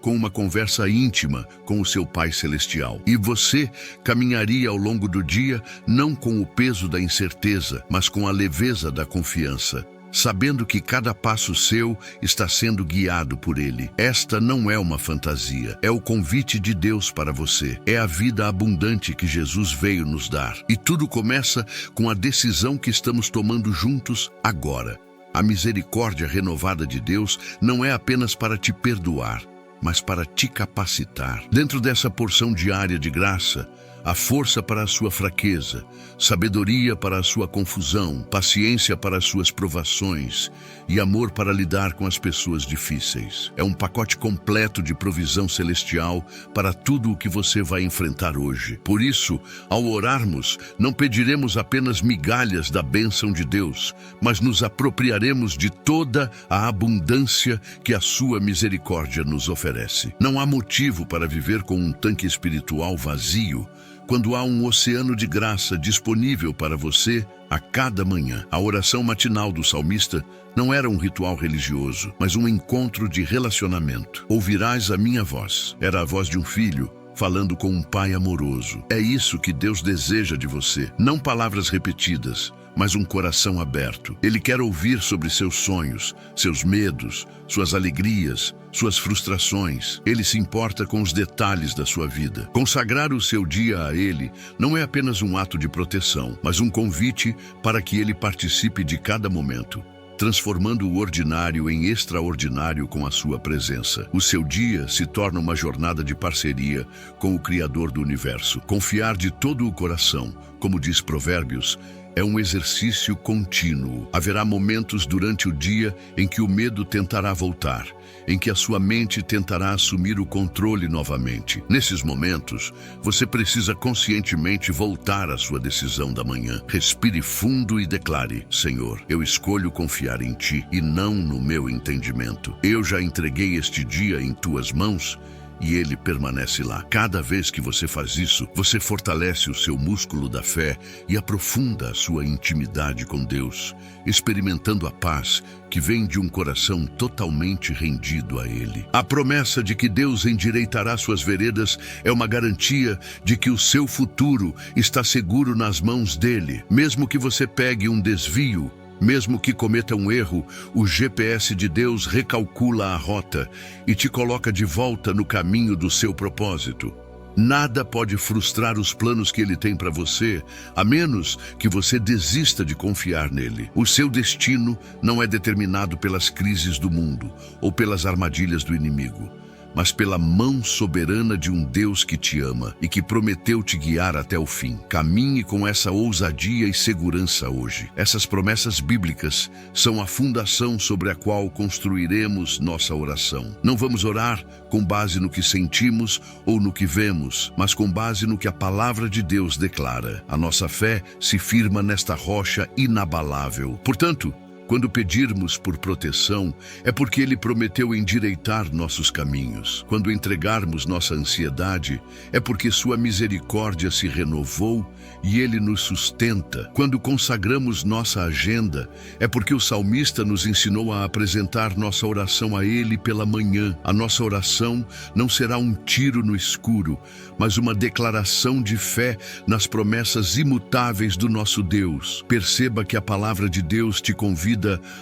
com uma conversa íntima com o seu Pai Celestial. E você caminharia ao longo do dia não com o peso da incerteza, mas com a leveza da confiança, sabendo que cada passo seu está sendo guiado por Ele. Esta não é uma fantasia, é o convite de Deus para você. É a vida abundante que Jesus veio nos dar. E tudo começa com a decisão que estamos tomando juntos agora. A misericórdia renovada de Deus não é apenas para te perdoar, mas para te capacitar. Dentro dessa porção diária de graça, há força para a sua fraqueza, sabedoria para a sua confusão, paciência para as suas provações e amor para lidar com as pessoas difíceis. É um pacote completo de provisão celestial para tudo o que você vai enfrentar hoje. Por isso, ao orarmos, não pediremos apenas migalhas da bênção de Deus, mas nos apropriaremos de toda a abundância que a sua misericórdia nos oferece. Não há motivo para viver com um tanque espiritual vazio, quando há um oceano de graça disponível para você a cada manhã. A oração matinal do salmista não era um ritual religioso, mas um encontro de relacionamento. Ouvirás a minha voz. Era a voz de um filho falando com um pai amoroso. É isso que Deus deseja de você. Não palavras repetidas, mas um coração aberto. Ele quer ouvir sobre seus sonhos, seus medos, suas alegrias, suas frustrações. Ele se importa com os detalhes da sua vida. Consagrar o seu dia a Ele não é apenas um ato de proteção, mas um convite para que Ele participe de cada momento, transformando o ordinário em extraordinário com a sua presença. O seu dia se torna uma jornada de parceria com o Criador do Universo. Confiar de todo o coração, como diz Provérbios, é um exercício contínuo. Haverá momentos durante o dia em que o medo tentará voltar, em que a sua mente tentará assumir o controle novamente. Nesses momentos, você precisa conscientemente voltar à sua decisão da manhã. Respire fundo e declare: Senhor, eu escolho confiar em Ti e não no meu entendimento. Eu já entreguei este dia em Tuas mãos e ele permanece lá. Cada vez que você faz isso, você fortalece o seu músculo da fé e aprofunda a sua intimidade com Deus, experimentando a paz que vem de um coração totalmente rendido a Ele. A promessa de que Deus endireitará suas veredas é uma garantia de que o seu futuro está seguro nas mãos dele. Mesmo que você pegue um desvio, mesmo que cometa um erro, o GPS de Deus recalcula a rota e te coloca de volta no caminho do seu propósito. Nada pode frustrar os planos que Ele tem para você, a menos que você desista de confiar nele. O seu destino não é determinado pelas crises do mundo ou pelas armadilhas do inimigo, mas pela mão soberana de um Deus que te ama e que prometeu te guiar até o fim. Caminhe com essa ousadia e segurança hoje. Essas promessas bíblicas são a fundação sobre a qual construiremos nossa oração. Não vamos orar com base no que sentimos ou no que vemos, mas com base no que a palavra de Deus declara. A nossa fé se firma nesta rocha inabalável. Portanto, quando pedirmos por proteção, é porque Ele prometeu endireitar nossos caminhos. Quando entregarmos nossa ansiedade, é porque Sua misericórdia se renovou e Ele nos sustenta. Quando consagramos nossa agenda, é porque o salmista nos ensinou a apresentar nossa oração a Ele pela manhã. A nossa oração não será um tiro no escuro, mas uma declaração de fé nas promessas imutáveis do nosso Deus. Perceba que a palavra de Deus te convida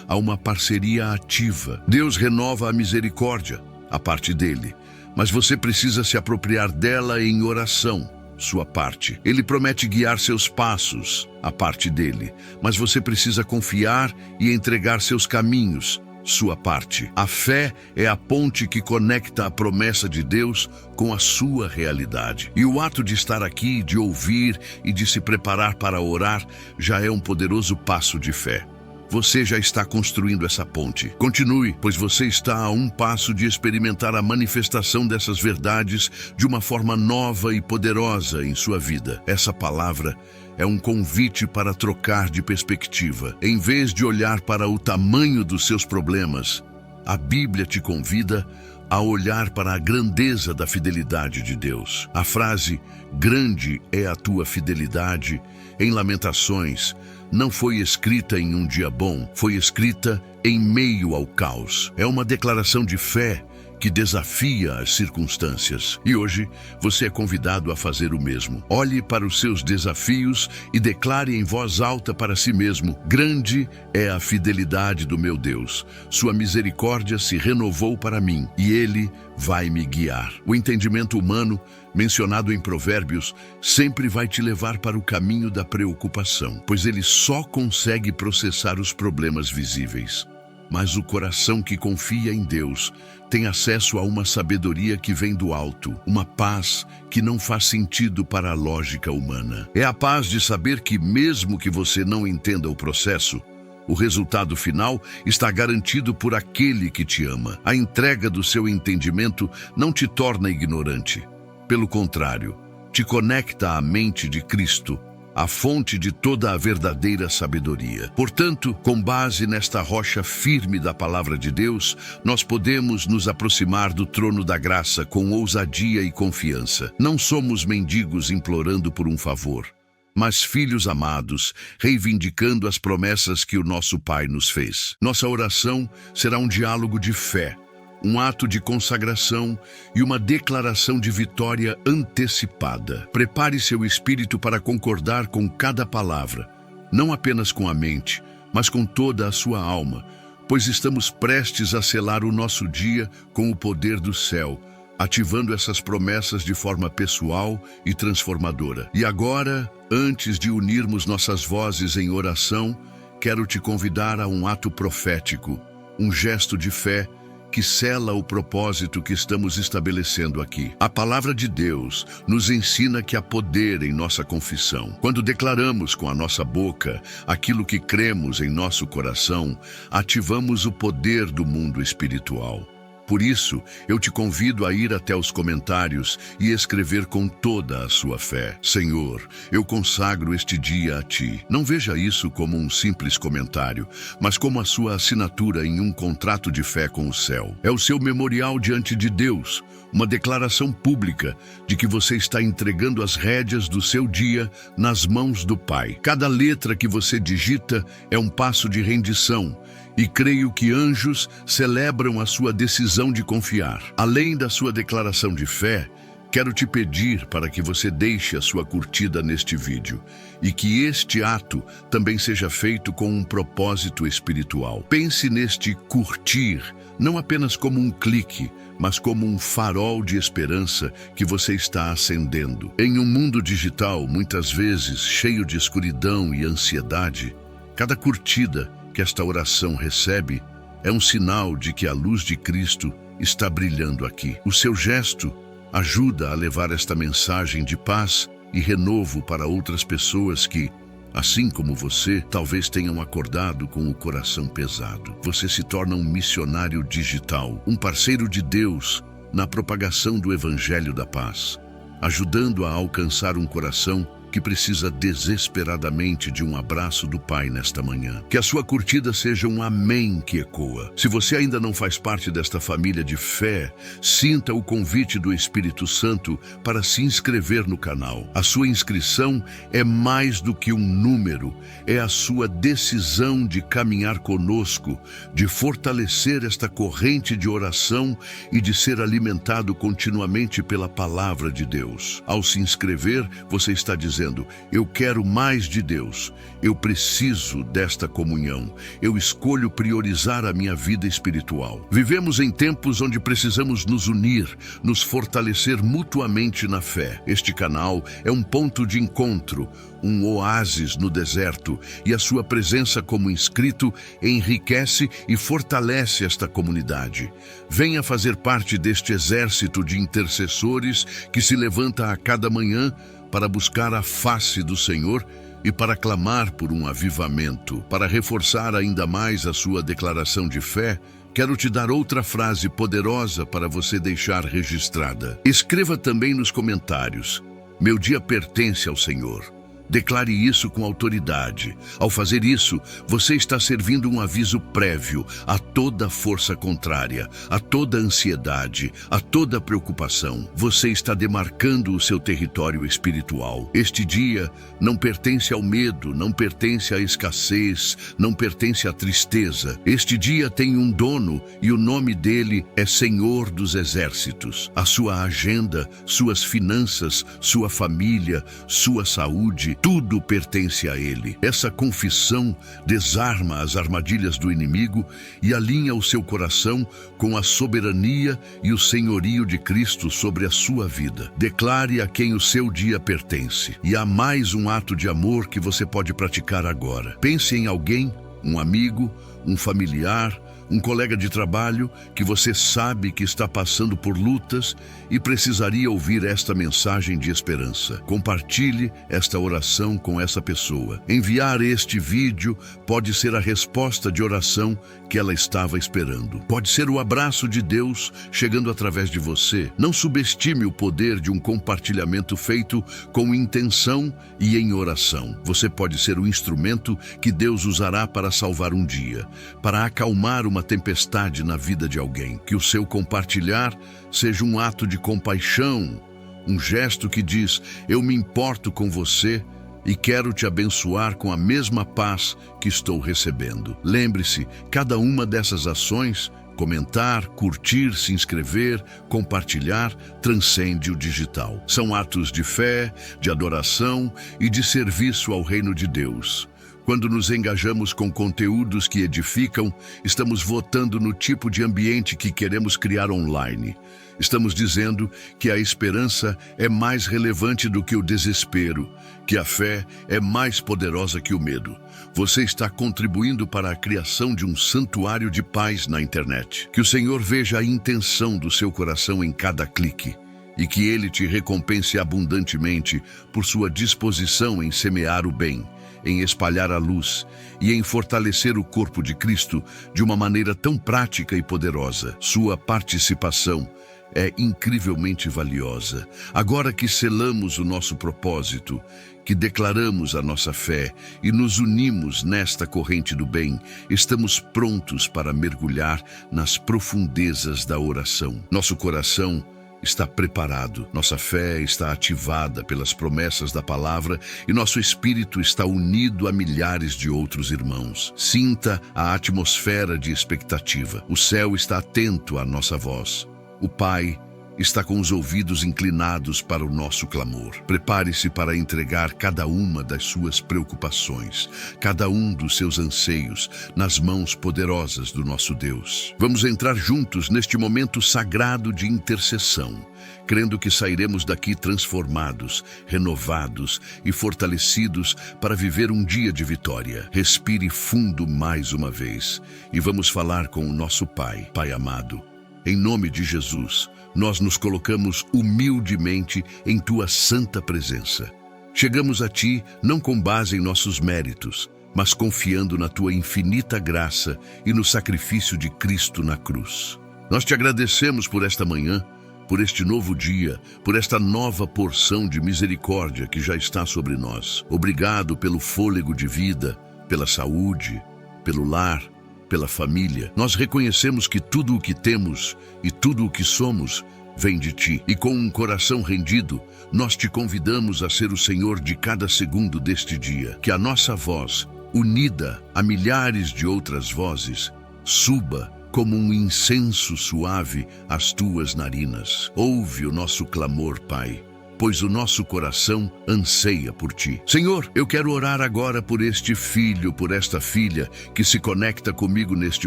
a uma parceria ativa. Deus renova a misericórdia, a parte dele, mas você precisa se apropriar dela em oração, sua parte. Ele promete guiar seus passos, a parte dele, mas você precisa confiar e entregar seus caminhos, sua parte. A fé é a ponte que conecta a promessa de Deus com a sua realidade. E o ato de estar aqui, de ouvir e de se preparar para orar, já é um poderoso passo de fé. Você já está construindo essa ponte. Continue, pois você está a um passo de experimentar a manifestação dessas verdades de uma forma nova e poderosa em sua vida. Essa palavra é um convite para trocar de perspectiva. Em vez de olhar para o tamanho dos seus problemas, a Bíblia te convida a olhar para a grandeza da fidelidade de Deus. A frase "grande é a tua fidelidade" em Lamentações não foi escrita em um dia bom, foi escrita em meio ao caos. É uma declaração de fé que desafia as circunstâncias. E hoje você é convidado a fazer o mesmo. Olhe para os seus desafios e declare em voz alta para si mesmo: grande é a fidelidade do meu Deus. Sua misericórdia se renovou para mim e Ele vai me guiar. O entendimento humano, mencionado em Provérbios, sempre vai te levar para o caminho da preocupação, pois ele só consegue processar os problemas visíveis. Mas o coração que confia em Deus tem acesso a uma sabedoria que vem do alto, uma paz que não faz sentido para a lógica humana. É a paz de saber que, mesmo que você não entenda o processo, o resultado final está garantido por aquele que te ama. A entrega do seu entendimento não te torna ignorante. Pelo contrário, te conecta à mente de Cristo, a fonte de toda a verdadeira sabedoria. Portanto, com base nesta rocha firme da palavra de Deus, nós podemos nos aproximar do trono da graça com ousadia e confiança. Não somos mendigos implorando por um favor, mas filhos amados, reivindicando as promessas que o nosso Pai nos fez. Nossa oração será um diálogo de fé, um ato de consagração e uma declaração de vitória antecipada. Prepare seu espírito para concordar com cada palavra, não apenas com a mente, mas com toda a sua alma, pois estamos prestes a selar o nosso dia com o poder do céu, ativando essas promessas de forma pessoal e transformadora. E agora, antes de unirmos nossas vozes em oração, quero te convidar a um ato profético, um gesto de fé que sela o propósito que estamos estabelecendo aqui. A palavra de Deus nos ensina que há poder em nossa confissão. Quando declaramos com a nossa boca aquilo que cremos em nosso coração, ativamos o poder do mundo espiritual. Por isso, eu te convido a ir até os comentários e escrever com toda a sua fé: Senhor, eu consagro este dia a Ti. Não veja isso como um simples comentário, mas como a sua assinatura em um contrato de fé com o céu. É o seu memorial diante de Deus, uma declaração pública de que você está entregando as rédeas do seu dia nas mãos do Pai. Cada letra que você digita é um passo de rendição, e creio que anjos celebram a sua decisão de confiar. Além da sua declaração de fé, quero te pedir para que você deixe a sua curtida neste vídeo e que este ato também seja feito com um propósito espiritual. Pense neste curtir não apenas como um clique, mas como um farol de esperança que você está acendendo. Em um mundo digital, muitas vezes cheio de escuridão e ansiedade, cada curtida que esta oração recebe é um sinal de que a luz de Cristo está brilhando aqui. O seu gesto ajuda a levar esta mensagem de paz e renovo para outras pessoas que, assim como você, talvez tenham acordado com o coração pesado. Você se torna um missionário digital, um parceiro de Deus na propagação do Evangelho da Paz, ajudando a alcançar um coração que precisa desesperadamente de um abraço do Pai nesta manhã. Que a sua curtida seja um amém que ecoa. Se você ainda não faz parte desta família de fé, sinta o convite do Espírito Santo para se inscrever no canal. A sua inscrição é mais do que um número, é a sua decisão de caminhar conosco, de fortalecer esta corrente de oração e de ser alimentado continuamente pela palavra de Deus. Ao se inscrever, você está dizendo: eu quero mais de Deus, eu preciso desta comunhão, eu escolho priorizar a minha vida espiritual. Vivemos em tempos onde precisamos nos unir, nos fortalecer mutuamente na fé. Este canal é um ponto de encontro, um oásis no deserto, e a sua presença como inscrito enriquece e fortalece esta comunidade. Venha fazer parte deste exército de intercessores que se levanta a cada manhã para buscar a face do Senhor e para clamar por um avivamento. Para reforçar ainda mais a sua declaração de fé, quero te dar outra frase poderosa para você deixar registrada. Escreva também nos comentários: meu dia pertence ao Senhor. Declare isso com autoridade. Ao fazer isso, você está servindo um aviso prévio a toda força contrária, a toda ansiedade, a toda preocupação. Você está demarcando o seu território espiritual. Este dia não pertence ao medo, não pertence à escassez, não pertence à tristeza. Este dia tem um dono e o nome dele é Senhor dos Exércitos. A sua agenda, suas finanças, sua família, sua saúde, tudo pertence a Ele. Essa confissão desarma as armadilhas do inimigo e alinha o seu coração com a soberania e o senhorio de Cristo sobre a sua vida. Declare a quem o seu dia pertence. E há mais um ato de amor que você pode praticar agora. Pense em alguém, um amigo, um familiar, um colega de trabalho que você sabe que está passando por lutas e precisaria ouvir esta mensagem de esperança. Compartilhe esta oração com essa pessoa. Enviar este vídeo pode ser a resposta de oração que ela estava esperando. Pode ser o abraço de Deus chegando através de você. Não subestime o poder de um compartilhamento feito com intenção e em oração. Você pode ser o instrumento que Deus usará para salvar um dia, para acalmar uma tempestade na vida de alguém. Que o seu compartilhar seja um ato de compaixão, um gesto que diz: eu me importo com você e quero te abençoar com a mesma paz que estou recebendo. Lembre-se, cada uma dessas ações, comentar, curtir, se inscrever, compartilhar, transcende o digital. São atos de fé, de adoração e de serviço ao reino de Deus. Quando nos engajamos com conteúdos que edificam, estamos votando no tipo de ambiente que queremos criar online. Estamos dizendo que a esperança é mais relevante do que o desespero, que a fé é mais poderosa que o medo. Você está contribuindo para a criação de um santuário de paz na internet. Que o Senhor veja a intenção do seu coração em cada clique e que Ele te recompense abundantemente por sua disposição em semear o bem. em espalhar a luz e em fortalecer o corpo de Cristo de uma maneira tão prática e poderosa. Sua participação é incrivelmente valiosa. Agora que selamos o nosso propósito, que declaramos a nossa fé e nos unimos nesta corrente do bem, estamos prontos para mergulhar nas profundezas da oração. Nosso coração está preparado, nossa fé está ativada pelas promessas da palavra e nosso espírito está unido a milhares de outros irmãos. Sinta a atmosfera de expectativa. O céu está atento à nossa voz. O Pai está com os ouvidos inclinados para o nosso clamor. Prepare-se para entregar cada uma das suas preocupações, cada um dos seus anseios, nas mãos poderosas do nosso Deus. Vamos entrar juntos neste momento sagrado de intercessão, crendo que sairemos daqui transformados, renovados e fortalecidos para viver um dia de vitória. Respire fundo mais uma vez e vamos falar com o nosso Pai. Pai amado, em nome de Jesus, nós nos colocamos humildemente em Tua santa presença. Chegamos a Ti não com base em nossos méritos, mas confiando na Tua infinita graça e no sacrifício de Cristo na cruz. Nós Te agradecemos por esta manhã, por este novo dia, por esta nova porção de misericórdia que já está sobre nós. Obrigado pelo fôlego de vida, pela saúde, pelo lar, pela família. Nós reconhecemos que tudo o que temos e tudo o que somos vem de Ti. E com um coração rendido, nós Te convidamos a ser o Senhor de cada segundo deste dia. Que a nossa voz, unida a milhares de outras vozes, suba como um incenso suave às Tuas narinas. Ouve o nosso clamor, Pai, pois o nosso coração anseia por Ti. Senhor, eu quero orar agora por este filho, por esta filha que se conecta comigo neste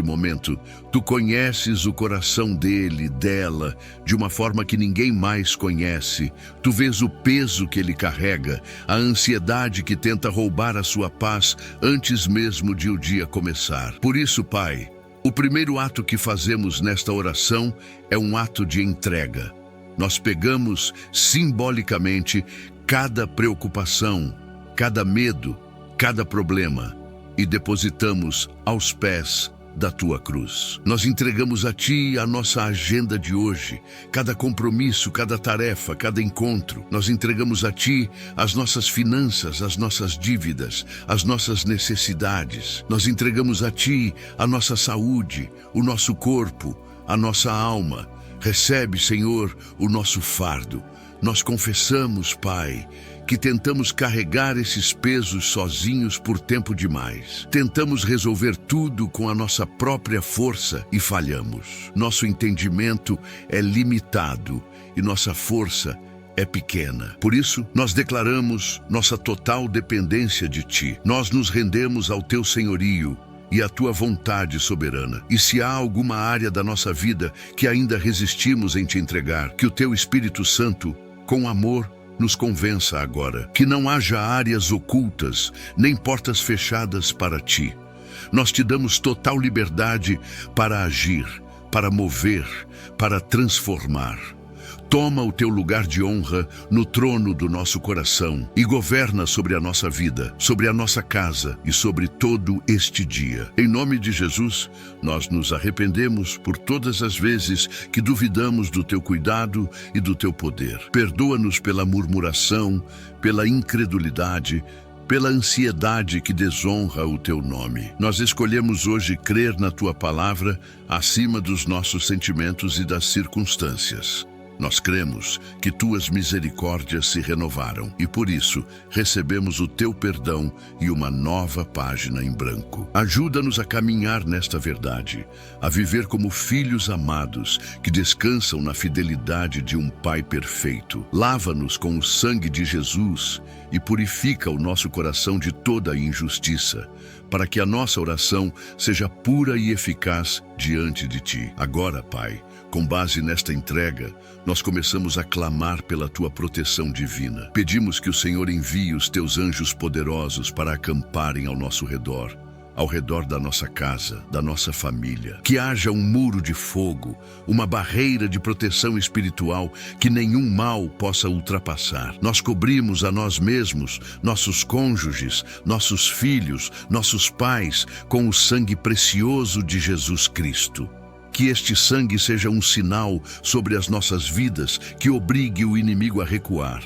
momento. Tu conheces o coração dele, dela, de uma forma que ninguém mais conhece. Tu vês o peso que ele carrega, a ansiedade que tenta roubar a sua paz antes mesmo de o dia começar. Por isso, Pai, o primeiro ato que fazemos nesta oração é um ato de entrega. Nós pegamos simbolicamente cada preocupação, cada medo, cada problema e depositamos aos pés da Tua cruz. Nós entregamos a Ti a nossa agenda de hoje, cada compromisso, cada tarefa, cada encontro. Nós entregamos a Ti as nossas finanças, as nossas dívidas, as nossas necessidades. Nós entregamos a Ti a nossa saúde, o nosso corpo, a nossa alma. Recebe, Senhor, o nosso fardo. Nós confessamos, Pai, que tentamos carregar esses pesos sozinhos por tempo demais. Tentamos resolver tudo com a nossa própria força e falhamos. Nosso entendimento é limitado e nossa força é pequena. Por isso, nós declaramos nossa total dependência de Ti. Nós nos rendemos ao Teu senhorio e à Tua vontade soberana. E se há alguma área da nossa vida que ainda resistimos em Te entregar, que o Teu Espírito Santo, com amor, nos convença agora. Que não haja áreas ocultas, nem portas fechadas para Ti. Nós Te damos total liberdade para agir, para mover, para transformar. Toma o Teu lugar de honra no trono do nosso coração e governa sobre a nossa vida, sobre a nossa casa e sobre todo este dia. Em nome de Jesus, nós nos arrependemos por todas as vezes que duvidamos do Teu cuidado e do Teu poder. Perdoa-nos pela murmuração, pela incredulidade, pela ansiedade que desonra o Teu nome. Nós escolhemos hoje crer na Tua palavra acima dos nossos sentimentos e das circunstâncias. Nós cremos que Tuas misericórdias se renovaram e, por isso, recebemos o Teu perdão e uma nova página em branco. Ajuda-nos a caminhar nesta verdade, a viver como filhos amados que descansam na fidelidade de um Pai perfeito. Lava-nos com o sangue de Jesus e purifica o nosso coração de toda injustiça, para que a nossa oração seja pura e eficaz diante de Ti. Agora, Pai, com base nesta entrega, nós começamos a clamar pela Tua proteção divina. Pedimos que o Senhor envie os Teus anjos poderosos para acamparem ao nosso redor, ao redor da nossa casa, da nossa família. Que haja um muro de fogo, uma barreira de proteção espiritual que nenhum mal possa ultrapassar. Nós cobrimos a nós mesmos, nossos cônjuges, nossos filhos, nossos pais com o sangue precioso de Jesus Cristo. Que este sangue seja um sinal sobre as nossas vidas que obrigue o inimigo a recuar.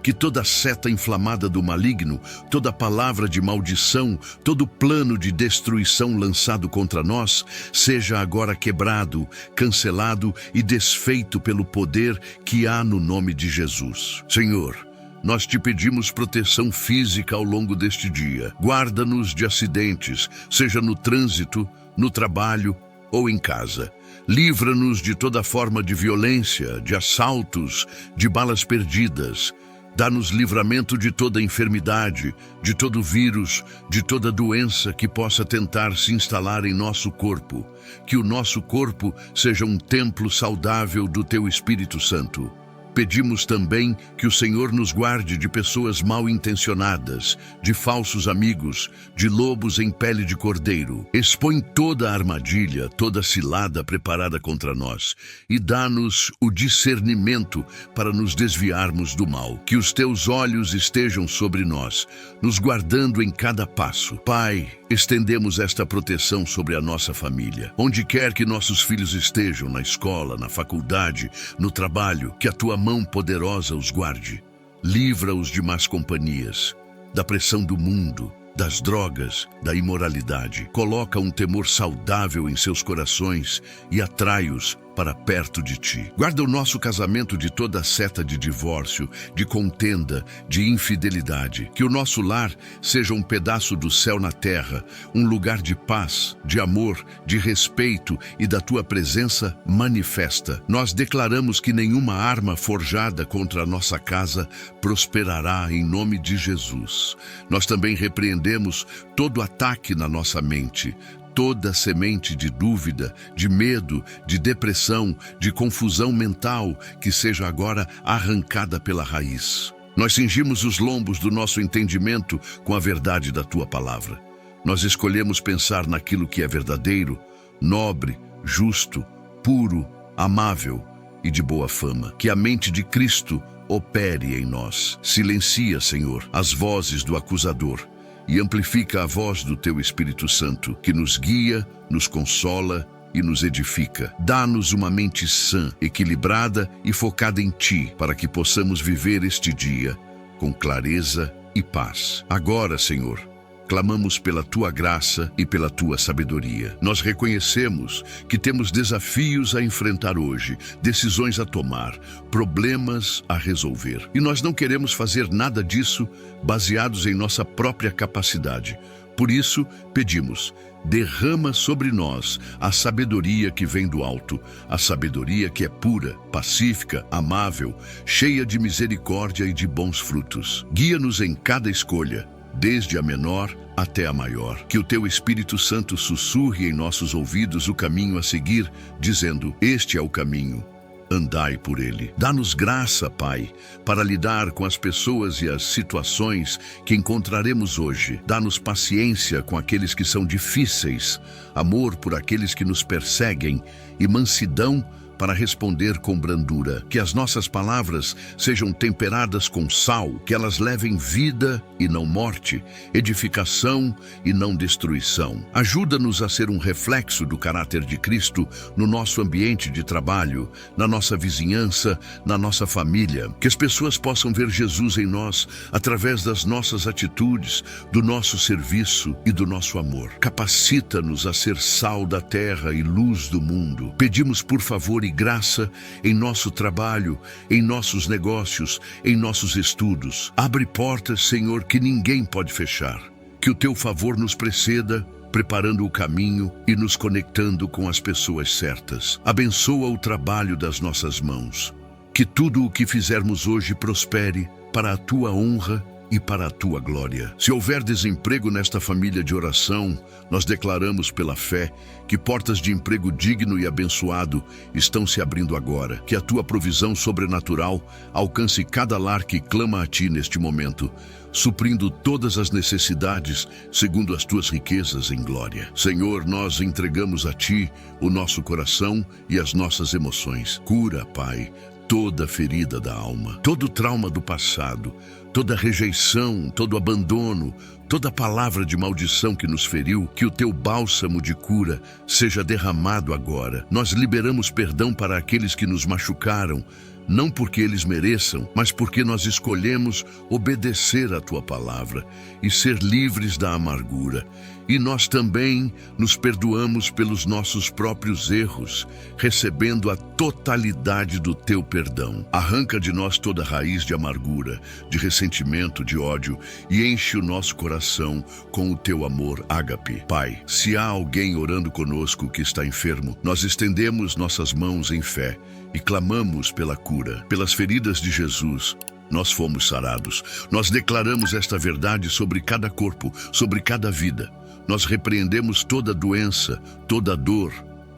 Que toda seta inflamada do maligno, toda palavra de maldição, todo plano de destruição lançado contra nós, seja agora quebrado, cancelado e desfeito pelo poder que há no nome de Jesus. Senhor, nós te pedimos proteção física ao longo deste dia. Guarda-nos de acidentes, seja no trânsito, no trabalho ou em casa. Livra-nos de toda forma de violência, de assaltos, de balas perdidas. Dá-nos livramento de toda enfermidade, de todo vírus, de toda doença que possa tentar se instalar em nosso corpo. Que o nosso corpo seja um templo saudável do Teu Espírito Santo. Pedimos também que o Senhor nos guarde de pessoas mal intencionadas, de falsos amigos, de lobos em pele de cordeiro. Expõe toda a armadilha, toda a cilada preparada contra nós e dá-nos o discernimento para nos desviarmos do mal. Que os teus olhos estejam sobre nós, nos guardando em cada passo. Pai, estendemos esta proteção sobre a nossa família. Onde quer que nossos filhos estejam, na escola, na faculdade, no trabalho, que a tua mão poderosa os guarde. Livra-os de más companhias, da pressão do mundo, das drogas, da imoralidade. Coloca um temor saudável em seus corações e atrai-os para perto de ti. Guarda o nosso casamento de toda seta de divórcio, de contenda, de infidelidade. Que o nosso lar seja um pedaço do céu na terra, um lugar de paz, de amor, de respeito e da tua presença manifesta. Nós declaramos que nenhuma arma forjada contra a nossa casa prosperará em nome de Jesus. Nós também repreendemos todo ataque na nossa mente, toda semente de dúvida, de medo, de depressão, de confusão mental, que seja agora arrancada pela raiz. Nós cingimos os lombos do nosso entendimento com a verdade da Tua palavra. Nós escolhemos pensar naquilo que é verdadeiro, nobre, justo, puro, amável e de boa fama. Que a mente de Cristo opere em nós. Silencia, Senhor, as vozes do acusador e amplifica a voz do Teu Espírito Santo, que nos guia, nos consola e nos edifica. Dá-nos uma mente sã, equilibrada e focada em Ti, para que possamos viver este dia com clareza e paz. Agora, Senhor, clamamos pela Tua graça e pela Tua sabedoria. Nós reconhecemos que temos desafios a enfrentar hoje, decisões a tomar, problemas a resolver. E nós não queremos fazer nada disso baseados em nossa própria capacidade. Por isso, pedimos: derrama sobre nós a sabedoria que vem do alto, a sabedoria que é pura, pacífica, amável, cheia de misericórdia e de bons frutos. Guia-nos em cada escolha, desde a menor até a maior. Que o Teu Espírito Santo sussurre em nossos ouvidos o caminho a seguir, dizendo: este é o caminho, andai por ele. Dá-nos graça, Pai, para lidar com as pessoas e as situações que encontraremos hoje. Dá-nos paciência com aqueles que são difíceis, amor por aqueles que nos perseguem e mansidão para responder com brandura. Que as nossas palavras sejam temperadas com sal, que elas levem vida e não morte, edificação e não destruição. Ajuda-nos a ser um reflexo do caráter de Cristo no nosso ambiente de trabalho, na nossa vizinhança, na nossa família. Que as pessoas possam ver Jesus em nós através das nossas atitudes, do nosso serviço e do nosso amor. Capacita-nos a ser sal da terra e luz do mundo. Pedimos, por favor, e graça em nosso trabalho, em nossos negócios, em nossos estudos. Abre portas, Senhor, que ninguém pode fechar. Que o Teu favor nos preceda, preparando o caminho e nos conectando com as pessoas certas. Abençoa o trabalho das nossas mãos. Que tudo o que fizermos hoje prospere para a Tua honra e para a tua glória. Se houver desemprego nesta família de oração, nós declaramos pela fé que portas de emprego digno e abençoado estão se abrindo agora. Que a tua provisão sobrenatural alcance cada lar que clama a ti neste momento, suprindo todas as necessidades segundo as tuas riquezas em glória. Senhor, nós entregamos a ti o nosso coração e as nossas emoções. Cura, Pai, toda ferida da alma, todo trauma do passado, toda rejeição, todo abandono, toda palavra de maldição que nos feriu, que o teu bálsamo de cura seja derramado agora. Nós liberamos perdão para aqueles que nos machucaram, não porque eles mereçam, mas porque nós escolhemos obedecer à tua palavra e ser livres da amargura. E nós também nos perdoamos pelos nossos próprios erros, recebendo a totalidade do teu perdão. Arranca de nós toda raiz de amargura, de ressentimento, de ódio, e enche o nosso coração com o teu amor ágape. Pai, se há alguém orando conosco que está enfermo, nós estendemos nossas mãos em fé e clamamos pela cura. Pelas feridas de Jesus, nós fomos sarados. Nós declaramos esta verdade sobre cada corpo, sobre cada vida. Nós repreendemos toda doença, toda dor,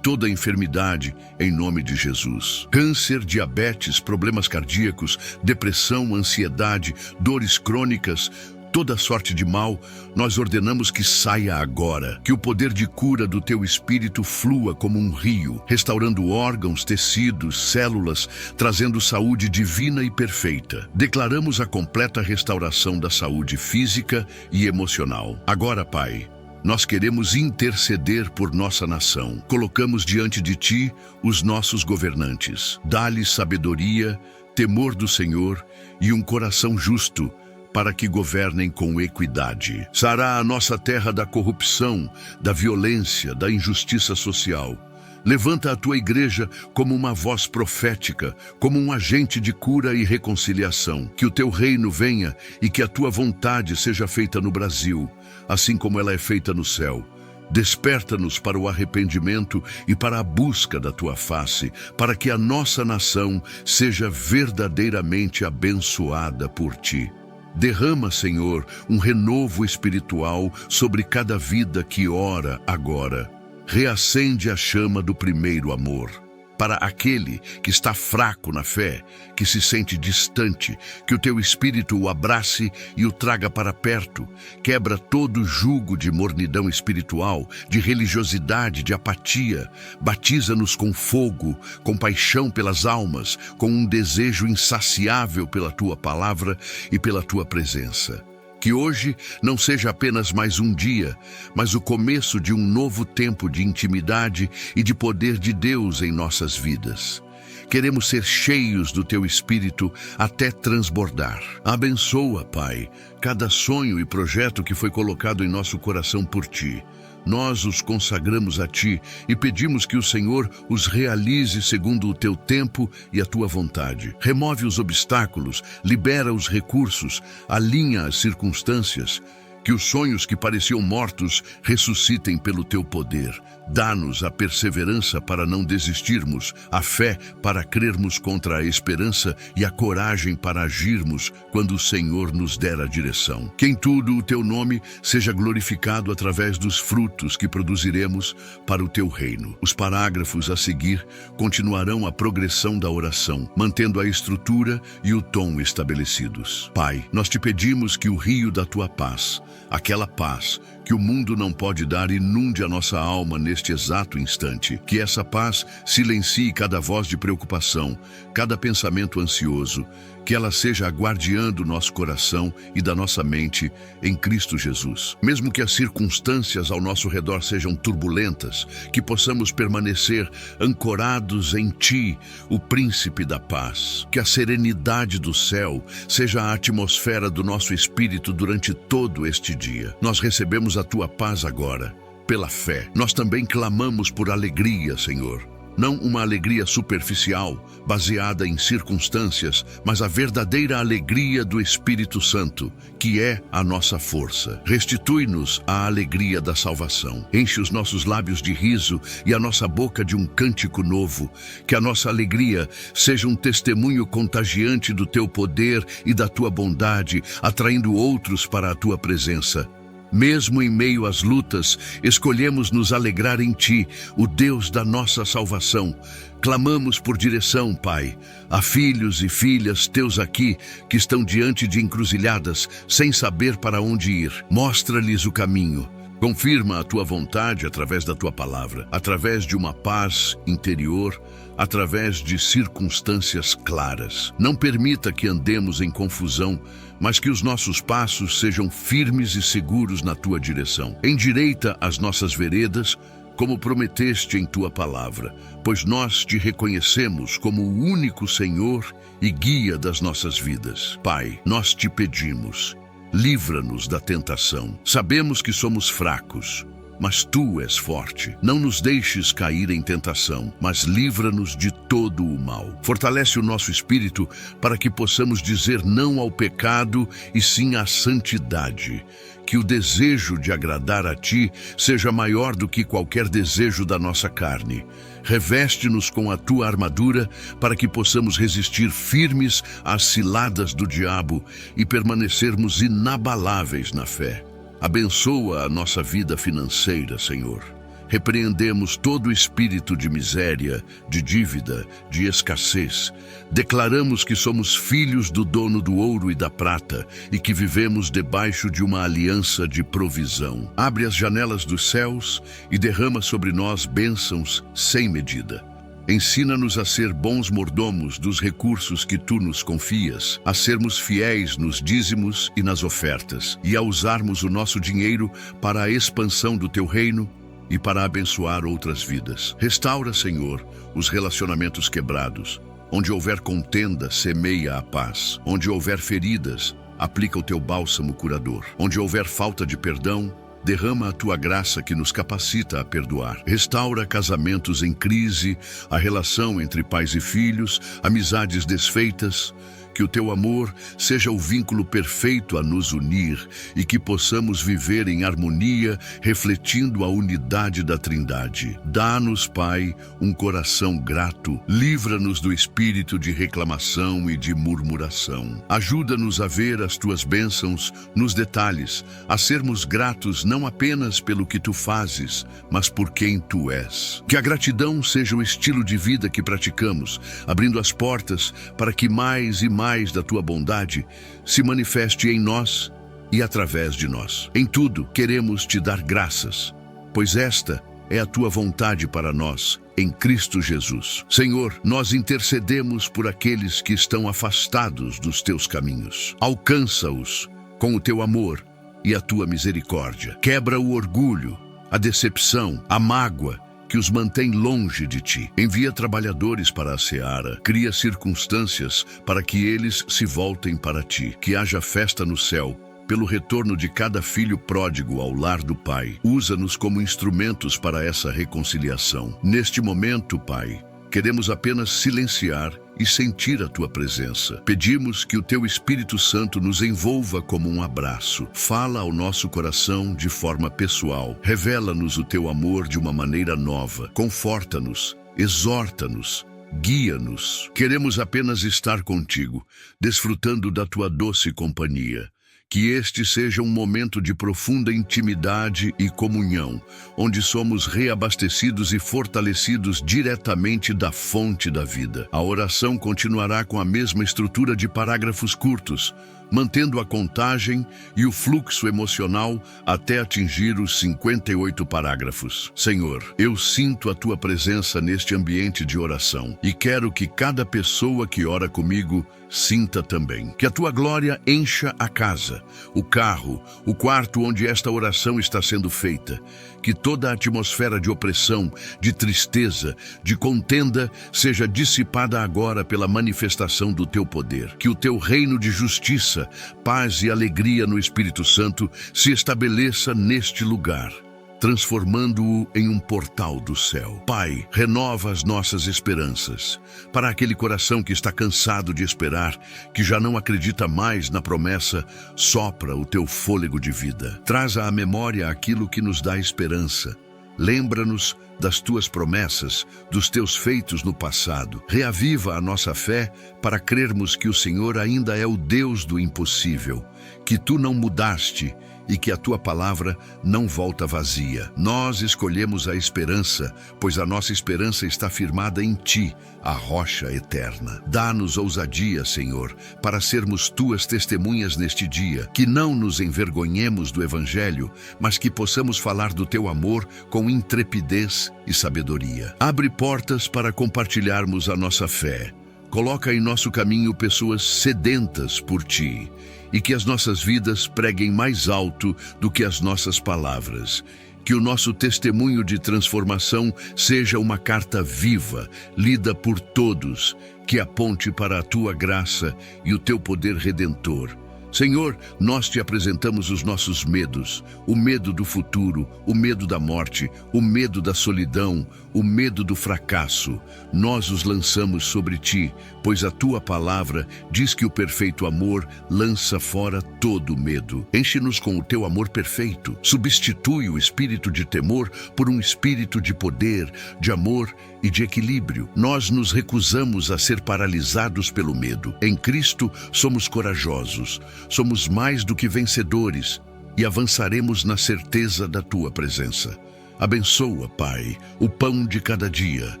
toda enfermidade em nome de Jesus. Câncer, diabetes, problemas cardíacos, depressão, ansiedade, dores crônicas, toda sorte de mal, nós ordenamos que saia agora, que o poder de cura do teu Espírito flua como um rio, restaurando órgãos, tecidos, células, trazendo saúde divina e perfeita. Declaramos a completa restauração da saúde física e emocional. Agora, Pai, nós queremos interceder por nossa nação. Colocamos diante de ti os nossos governantes. Dá-lhes sabedoria, temor do Senhor e um coração justo, para que governem com equidade. Sará a nossa terra da corrupção, da violência, da injustiça social. Levanta a tua igreja como uma voz profética, como um agente de cura e reconciliação. Que o teu reino venha e que a tua vontade seja feita no Brasil, assim como ela é feita no céu. Desperta-nos para o arrependimento e para a busca da tua face, para que a nossa nação seja verdadeiramente abençoada por ti. Derrama, Senhor, um renovo espiritual sobre cada vida que ora agora. Reacende a chama do primeiro amor. Para aquele que está fraco na fé, que se sente distante, que o teu Espírito o abrace e o traga para perto. Quebra todo jugo de mornidão espiritual, de religiosidade, de apatia. Batiza-nos com fogo, com paixão pelas almas, com um desejo insaciável pela tua palavra e pela tua presença. Que hoje não seja apenas mais um dia, mas o começo de um novo tempo de intimidade e de poder de Deus em nossas vidas. Queremos ser cheios do teu Espírito até transbordar. Abençoa, Pai, cada sonho e projeto que foi colocado em nosso coração por ti. Nós os consagramos a ti e pedimos que o Senhor os realize segundo o teu tempo e a tua vontade. Remove os obstáculos, libera os recursos, alinha as circunstâncias. Que os sonhos que pareciam mortos ressuscitem pelo teu poder. Dá-nos a perseverança para não desistirmos, a fé para crermos contra a esperança e a coragem para agirmos quando o Senhor nos der a direção. Que em tudo o teu nome seja glorificado através dos frutos que produziremos para o teu reino. Os parágrafos a seguir continuarão a progressão da oração, mantendo a estrutura e o tom estabelecidos. Pai, nós te pedimos que o rio da tua paz, aquela paz que o mundo não pode dar, inunde a nossa alma neste exato instante. Que essa paz silencie cada voz de preocupação, cada pensamento ansioso. Que ela seja a guardiã do nosso coração e da nossa mente em Cristo Jesus. Mesmo que as circunstâncias ao nosso redor sejam turbulentas, que possamos permanecer ancorados em Ti, o Príncipe da Paz. Que a serenidade do céu seja a atmosfera do nosso espírito durante todo este dia. Nós recebemos a Tua paz agora, pela fé. Nós também clamamos por alegria, Senhor. Não uma alegria superficial, baseada em circunstâncias, mas a verdadeira alegria do Espírito Santo, que é a nossa força. Restitui-nos a alegria da salvação. Enche os nossos lábios de riso e a nossa boca de um cântico novo. Que a nossa alegria seja um testemunho contagiante do teu poder e da tua bondade, atraindo outros para a tua presença. Mesmo em meio às lutas, escolhemos nos alegrar em Ti, o Deus da nossa salvação. Clamamos por direção, Pai, a filhos e filhas Teus aqui, que estão diante de encruzilhadas, sem saber para onde ir. Mostra-lhes o caminho. Confirma a Tua vontade através da Tua palavra, através de uma paz interior, através de circunstâncias claras. Não permita que andemos em confusão, mas que os nossos passos sejam firmes e seguros na Tua direção. Endireita as nossas veredas, como prometeste em Tua palavra, pois nós Te reconhecemos como o único Senhor e guia das nossas vidas. Pai, nós Te pedimos, livra-nos da tentação. Sabemos que somos fracos, mas Tu és forte. Não nos deixes cair em tentação, mas livra-nos de todo o mal. Fortalece o nosso espírito para que possamos dizer não ao pecado e sim à santidade. Que o desejo de agradar a Ti seja maior do que qualquer desejo da nossa carne. Reveste-nos com a Tua armadura para que possamos resistir firmes às ciladas do diabo e permanecermos inabaláveis na fé. Abençoa a nossa vida financeira, Senhor. Repreendemos todo espírito de miséria, de dívida, de escassez. Declaramos que somos filhos do dono do ouro e da prata e que vivemos debaixo de uma aliança de provisão. Abre as janelas dos céus e derrama sobre nós bênçãos sem medida. Ensina-nos a ser bons mordomos dos recursos que Tu nos confias, a sermos fiéis nos dízimos e nas ofertas, e a usarmos o nosso dinheiro para a expansão do Teu reino e para abençoar outras vidas. Restaura, Senhor, os relacionamentos quebrados. Onde houver contenda, semeia a paz. Onde houver feridas, aplica o Teu bálsamo curador. Onde houver falta de perdão, derrama a Tua graça que nos capacita a perdoar. Restaura casamentos em crise, a relação entre pais e filhos, amizades desfeitas. Que o Teu amor seja o vínculo perfeito a nos unir e que possamos viver em harmonia, refletindo a unidade da Trindade. Dá-nos, Pai, um coração grato. Livra-nos do espírito de reclamação e de murmuração. Ajuda-nos a ver as Tuas bênçãos nos detalhes, a sermos gratos não apenas pelo que Tu fazes, mas por quem Tu és. Que a gratidão seja o estilo de vida que praticamos, abrindo as portas para que mais e mais da Tua bondade se manifeste em nós e através de nós. Em tudo queremos Te dar graças, pois esta é a Tua vontade para nós, em Cristo Jesus. Senhor, nós intercedemos por aqueles que estão afastados dos Teus caminhos. Alcança-os com o Teu amor e a Tua misericórdia. Quebra o orgulho, a decepção, a mágoa, que os mantém longe de Ti. Envia trabalhadores para a seara, cria circunstâncias para que eles se voltem para Ti. Que haja festa no céu pelo retorno de cada filho pródigo ao lar do Pai. Usa-nos como instrumentos para essa reconciliação. Neste momento, Pai, queremos apenas silenciar e sentir a Tua presença. Pedimos que o Teu Espírito Santo nos envolva como um abraço. Fala ao nosso coração de forma pessoal. Revela-nos o Teu amor de uma maneira nova. Conforta-nos, exorta-nos, guia-nos. Queremos apenas estar contigo, desfrutando da Tua doce companhia. Que este seja um momento de profunda intimidade e comunhão, onde somos reabastecidos e fortalecidos diretamente da fonte da vida. A oração continuará com a mesma estrutura de parágrafos curtos, mantendo a contagem e o fluxo emocional até atingir os 58 parágrafos. Senhor, eu sinto a Tua presença neste ambiente de oração e quero que cada pessoa que ora comigo sinta também. Que a Tua glória encha a casa, o carro, o quarto onde esta oração está sendo feita. Que toda a atmosfera de opressão, de tristeza, de contenda seja dissipada agora pela manifestação do Teu poder. Que o Teu reino de justiça, paz e alegria no Espírito Santo se estabeleça neste lugar. transformando-o em um portal do céu. Pai, renova as nossas esperanças. Para aquele coração que está cansado de esperar, que já não acredita mais na promessa, sopra o teu fôlego de vida. Traz à memória aquilo que nos dá esperança. Lembra-nos das tuas promessas, dos teus feitos no passado. Reaviva a nossa fé para crermos que o Senhor ainda é o Deus do impossível, que tu não mudaste e que a tua palavra não volta vazia. Nós escolhemos a esperança, pois a nossa esperança está firmada em ti, a rocha eterna. Dá-nos ousadia, Senhor, para sermos tuas testemunhas neste dia, que não nos envergonhemos do Evangelho, mas que possamos falar do teu amor com intrepidez e sabedoria. Abre portas para compartilharmos a nossa fé. Coloca em nosso caminho pessoas sedentas por ti, e que as nossas vidas preguem mais alto do que as nossas palavras. Que o nosso testemunho de transformação seja uma carta viva, lida por todos, que aponte para a tua graça e o teu poder redentor. Senhor, nós te apresentamos os nossos medos, o medo do futuro, o medo da morte, o medo da solidão, o medo do fracasso. Nós os lançamos sobre ti, pois a tua palavra diz que o perfeito amor lança fora todo medo. Enche-nos com o teu amor perfeito. Substitui o espírito de temor por um espírito de poder, de amor e de equilíbrio. Nós nos recusamos a ser paralisados pelo medo. Em Cristo somos corajosos, somos mais do que vencedores e avançaremos na certeza da tua presença. Abençoa, Pai, o pão de cada dia,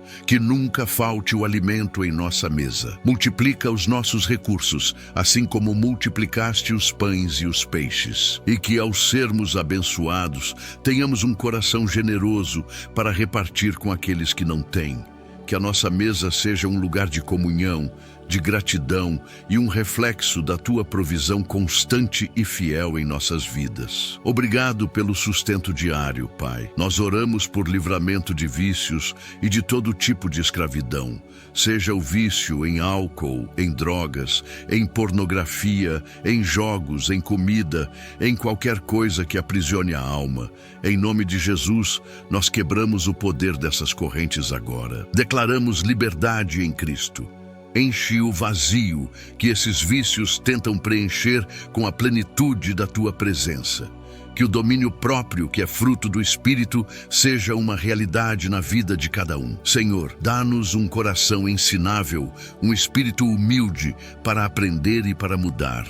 que nunca falte o alimento em nossa mesa. Multiplica os nossos recursos, assim como multiplicaste os pães e os peixes. E que, ao sermos abençoados, tenhamos um coração generoso para repartir com aqueles que não têm. Que a nossa mesa seja um lugar de comunhão, de gratidão e um reflexo da tua provisão constante e fiel em nossas vidas. Obrigado pelo sustento diário, Pai. Nós oramos por livramento de vícios e de todo tipo de escravidão, seja o vício em álcool, em drogas, em pornografia, em jogos, em comida, em qualquer coisa que aprisione a alma. Em nome de Jesus, nós quebramos o poder dessas correntes agora. Declaramos liberdade em Cristo. Enche o vazio que esses vícios tentam preencher com a plenitude da tua presença. Que o domínio próprio, que é fruto do Espírito, seja uma realidade na vida de cada um. Senhor, dá-nos um coração ensinável, um espírito humilde para aprender e para mudar.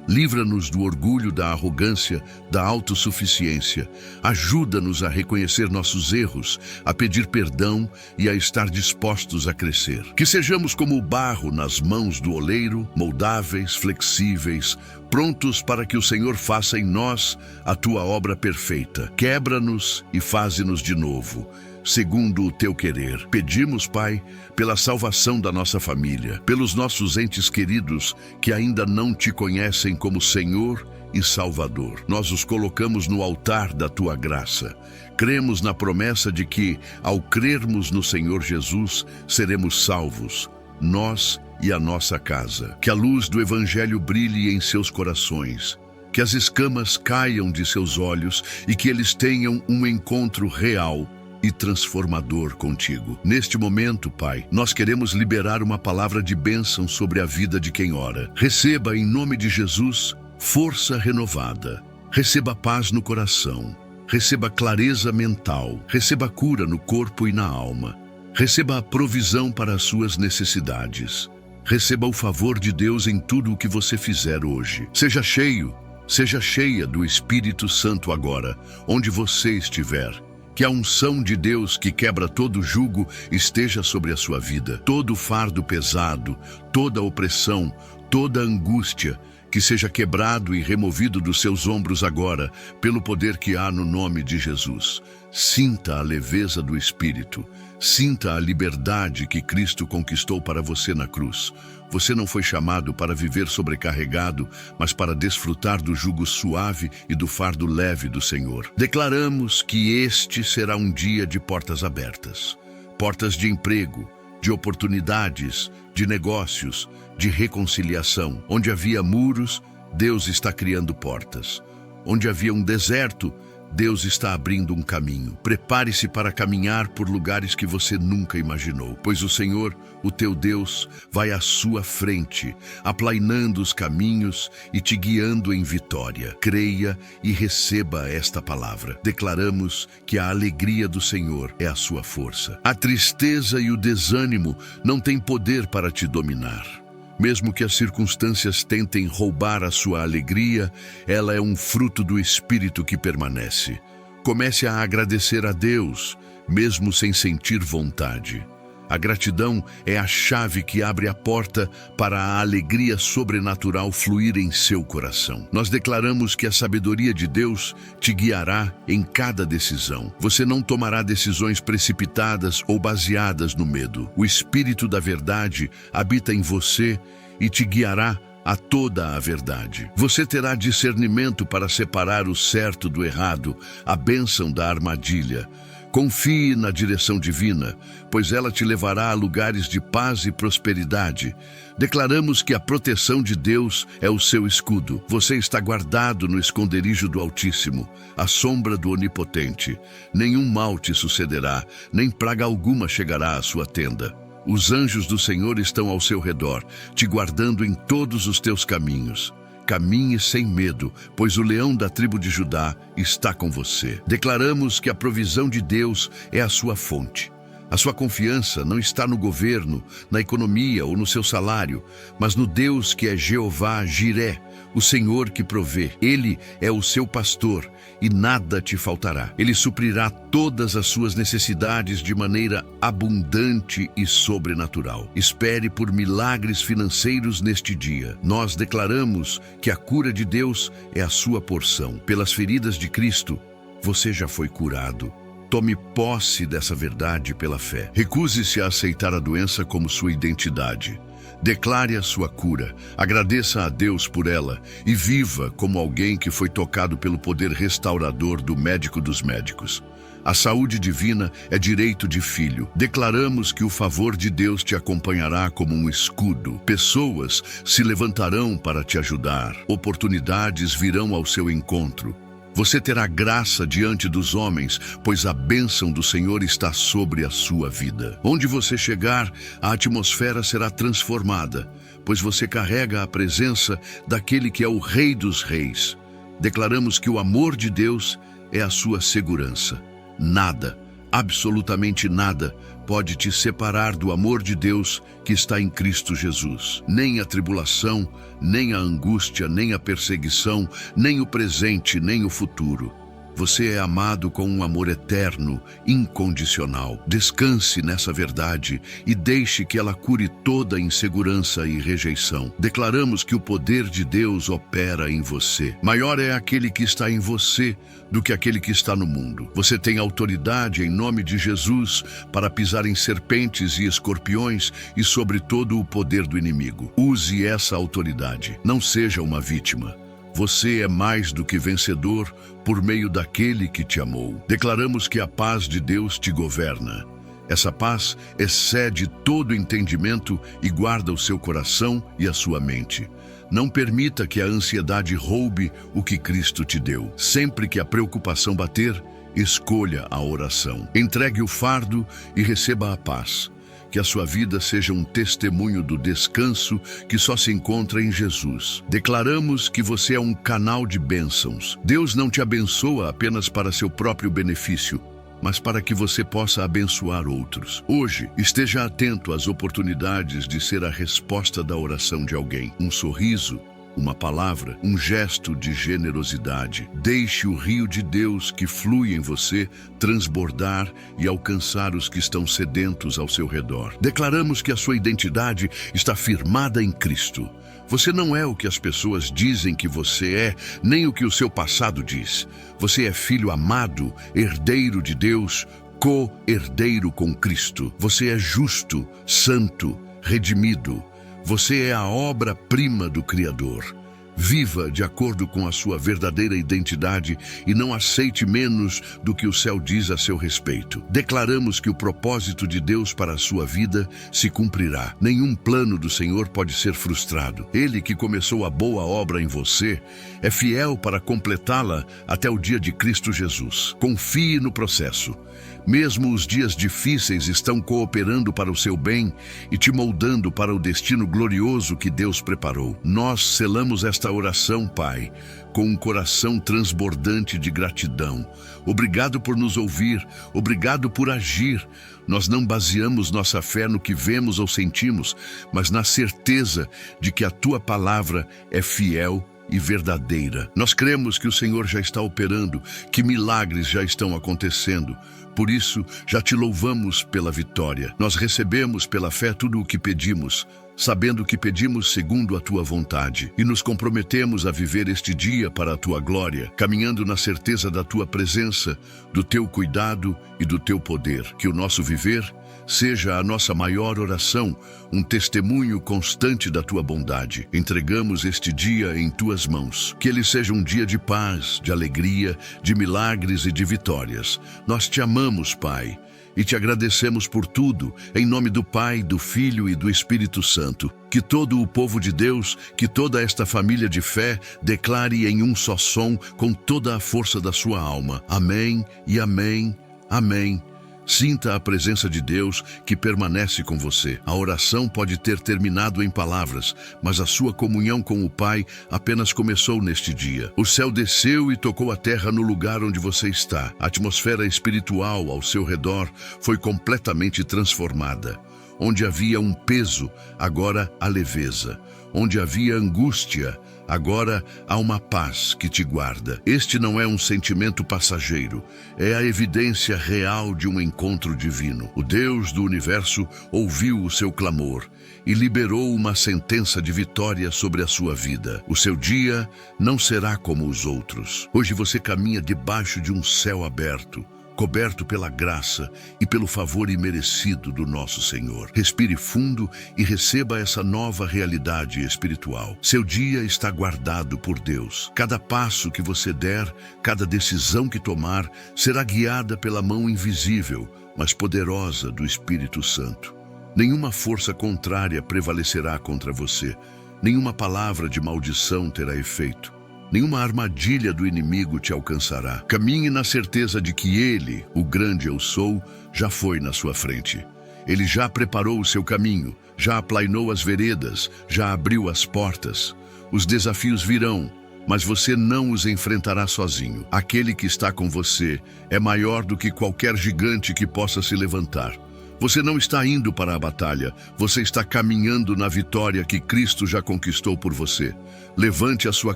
Livra-nos do orgulho, da arrogância, da autossuficiência. Ajuda-nos a reconhecer nossos erros, a pedir perdão e a estar dispostos a crescer. Que sejamos como o barro nas mãos do oleiro, moldáveis, flexíveis, prontos para que o Senhor faça em nós a tua obra perfeita. Quebra-nos e faze-nos de novo, segundo o teu querer. Pedimos, Pai, pela salvação da nossa família, pelos nossos entes queridos que ainda não te conhecem como Senhor e Salvador. Nós os colocamos no altar da tua graça. Cremos na promessa de que, ao crermos no Senhor Jesus, seremos salvos, nós e a nossa casa. Que a luz do Evangelho brilhe em seus corações, que as escamas caiam de seus olhos e que eles tenham um encontro real e transformador contigo. Neste momento, Pai, nós queremos liberar uma palavra de bênção sobre a vida de quem ora. Receba, em nome de Jesus, força renovada. Receba paz no coração. Receba clareza mental. Receba cura no corpo e na alma. Receba a provisão para as suas necessidades. Receba o favor de Deus em tudo o que você fizer hoje. Seja cheia do Espírito Santo agora, onde você estiver. Que a unção de Deus que quebra todo jugo esteja sobre a sua vida. Todo fardo pesado, toda opressão, toda angústia, que seja quebrado e removido dos seus ombros agora, pelo poder que há no nome de Jesus. Sinta a leveza do Espírito. Sinta a liberdade que Cristo conquistou para você na cruz. Você não foi chamado para viver sobrecarregado, mas para desfrutar do jugo suave e do fardo leve do Senhor. Declaramos que este será um dia de portas abertas. Portas de emprego, de oportunidades, de negócios, de reconciliação. Onde havia muros, Deus está criando portas. Onde havia um deserto, Deus está abrindo um caminho. Prepare-se para caminhar por lugares que você nunca imaginou, pois o Senhor, o teu Deus, vai à sua frente, aplainando os caminhos e te guiando em vitória. Creia e receba esta palavra. Declaramos que a alegria do Senhor é a sua força. A tristeza e o desânimo não têm poder para te dominar. Mesmo que as circunstâncias tentem roubar a sua alegria, ela é um fruto do Espírito que permanece. Comece a agradecer a Deus, mesmo sem sentir vontade. A gratidão é a chave que abre a porta para a alegria sobrenatural fluir em seu coração. Nós declaramos que a sabedoria de Deus te guiará em cada decisão. Você não tomará decisões precipitadas ou baseadas no medo. O Espírito da verdade habita em você e te guiará a toda a verdade. Você terá discernimento para separar o certo do errado, a bênção da armadilha. Confie na direção divina, pois ela te levará a lugares de paz e prosperidade. Declaramos que a proteção de Deus é o seu escudo. Você está guardado no esconderijo do Altíssimo, à sombra do Onipotente. Nenhum mal te sucederá, nem praga alguma chegará à sua tenda. Os anjos do Senhor estão ao seu redor, te guardando em todos os teus caminhos. Caminhe sem medo, pois o leão da tribo de Judá está com você. Declaramos que a provisão de Deus é a sua fonte. A sua confiança não está no governo, na economia ou no seu salário, mas no Deus que é Jeová Jiré, o Senhor que provê. Ele é o seu pastor e nada te faltará. Ele suprirá todas as suas necessidades de maneira abundante e sobrenatural. Espere por milagres financeiros neste dia. Nós declaramos que a cura de Deus é a sua porção. Pelas feridas de Cristo, você já foi curado. Tome posse dessa verdade pela fé. Recuse-se a aceitar a doença como sua identidade. Declare a sua cura, agradeça a Deus por ela e viva como alguém que foi tocado pelo poder restaurador do médico dos médicos. A saúde divina é direito de filho. Declaramos que o favor de Deus te acompanhará como um escudo. Pessoas se levantarão para te ajudar. Oportunidades virão ao seu encontro. Você terá graça diante dos homens, pois a bênção do Senhor está sobre a sua vida. Onde você chegar, a atmosfera será transformada, pois você carrega a presença daquele que é o Rei dos Reis. Declaramos que o amor de Deus é a sua segurança. Nada, absolutamente nada, pode te separar do amor de Deus que está em Cristo Jesus. Nem a tribulação, nem a angústia, nem a perseguição, nem o presente, nem o futuro. Você é amado com um amor eterno, incondicional. Descanse nessa verdade e deixe que ela cure toda insegurança e rejeição. Declaramos que o poder de Deus opera em você. Maior é aquele que está em você do que aquele que está no mundo. Você tem autoridade em nome de Jesus para pisar em serpentes e escorpiões e sobre todo o poder do inimigo. Use essa autoridade. Não seja uma vítima. Você é mais do que vencedor por meio daquele que te amou. Declaramos que a paz de Deus te governa. Essa paz excede todo entendimento e guarda o seu coração e a sua mente. Não permita que a ansiedade roube o que Cristo te deu. Sempre que a preocupação bater, escolha a oração. Entregue o fardo e receba a paz. Que a sua vida seja um testemunho do descanso que só se encontra em Jesus. Declaramos que você é um canal de bênçãos. Deus não te abençoa apenas para seu próprio benefício, mas para que você possa abençoar outros. Hoje, esteja atento às oportunidades de ser a resposta da oração de alguém. Um sorriso, uma palavra, um gesto de generosidade. Deixe o rio de Deus que flui em você transbordar e alcançar os que estão sedentos ao seu redor. Declaramos que a sua identidade está firmada em Cristo. Você não é o que as pessoas dizem que você é, nem o que o seu passado diz. Você é filho amado, herdeiro de Deus, co-herdeiro com Cristo. Você é justo, santo, redimido. Você é a obra-prima do Criador. Viva de acordo com a sua verdadeira identidade e não aceite menos do que o céu diz a seu respeito. Declaramos que o propósito de Deus para a sua vida se cumprirá. Nenhum plano do Senhor pode ser frustrado. Ele que começou a boa obra em você é fiel para completá-la até o dia de Cristo Jesus. Confie no processo. Mesmo os dias difíceis estão cooperando para o seu bem e te moldando para o destino glorioso que Deus preparou. Nós selamos esta oração, Pai, com um coração transbordante de gratidão. Obrigado por nos ouvir, obrigado por agir. Nós não baseamos nossa fé no que vemos ou sentimos, mas na certeza de que a Tua palavra é fiel e verdadeira. Nós cremos que o Senhor já está operando, que milagres já estão acontecendo. Por isso, já te louvamos pela vitória. Nós recebemos pela fé tudo o que pedimos, sabendo que pedimos segundo a Tua vontade, e nos comprometemos a viver este dia para a Tua glória, caminhando na certeza da Tua presença, do Teu cuidado e do Teu poder. Que o nosso viver seja a nossa maior oração, um testemunho constante da Tua bondade. Entregamos este dia em Tuas mãos. Que ele seja um dia de paz, de alegria, de milagres e de vitórias. Nós te amamos, Pai, e te agradecemos por tudo, em nome do Pai, do Filho e do Espírito Santo. Que todo o povo de Deus, que toda esta família de fé, declare em um só som, com toda a força da sua alma. Amém e amém, amém. Sinta a presença de Deus que permanece com você. A oração pode ter terminado em palavras, mas a sua comunhão com o Pai apenas começou neste dia. O céu desceu e tocou a terra no lugar onde você está. A atmosfera espiritual ao seu redor foi completamente transformada. Onde havia um peso, agora há leveza. Onde havia angústia, agora há uma paz que te guarda. Este não é um sentimento passageiro, é a evidência real de um encontro divino. O Deus do universo ouviu o seu clamor e liberou uma sentença de vitória sobre a sua vida. O seu dia não será como os outros. Hoje você caminha debaixo de um céu aberto, coberto pela graça e pelo favor imerecido do nosso Senhor. Respire fundo e receba essa nova realidade espiritual. Seu dia está guardado por Deus. Cada passo que você der, cada decisão que tomar, será guiada pela mão invisível, mas poderosa do Espírito Santo. Nenhuma força contrária prevalecerá contra você. Nenhuma palavra de maldição terá efeito. Nenhuma armadilha do inimigo te alcançará. Caminhe na certeza de que Ele, o grande eu sou, já foi na sua frente. Ele já preparou o seu caminho, já aplainou as veredas, já abriu as portas. Os desafios virão, mas você não os enfrentará sozinho. Aquele que está com você é maior do que qualquer gigante que possa se levantar. Você não está indo para a batalha, você está caminhando na vitória que Cristo já conquistou por você. Levante a sua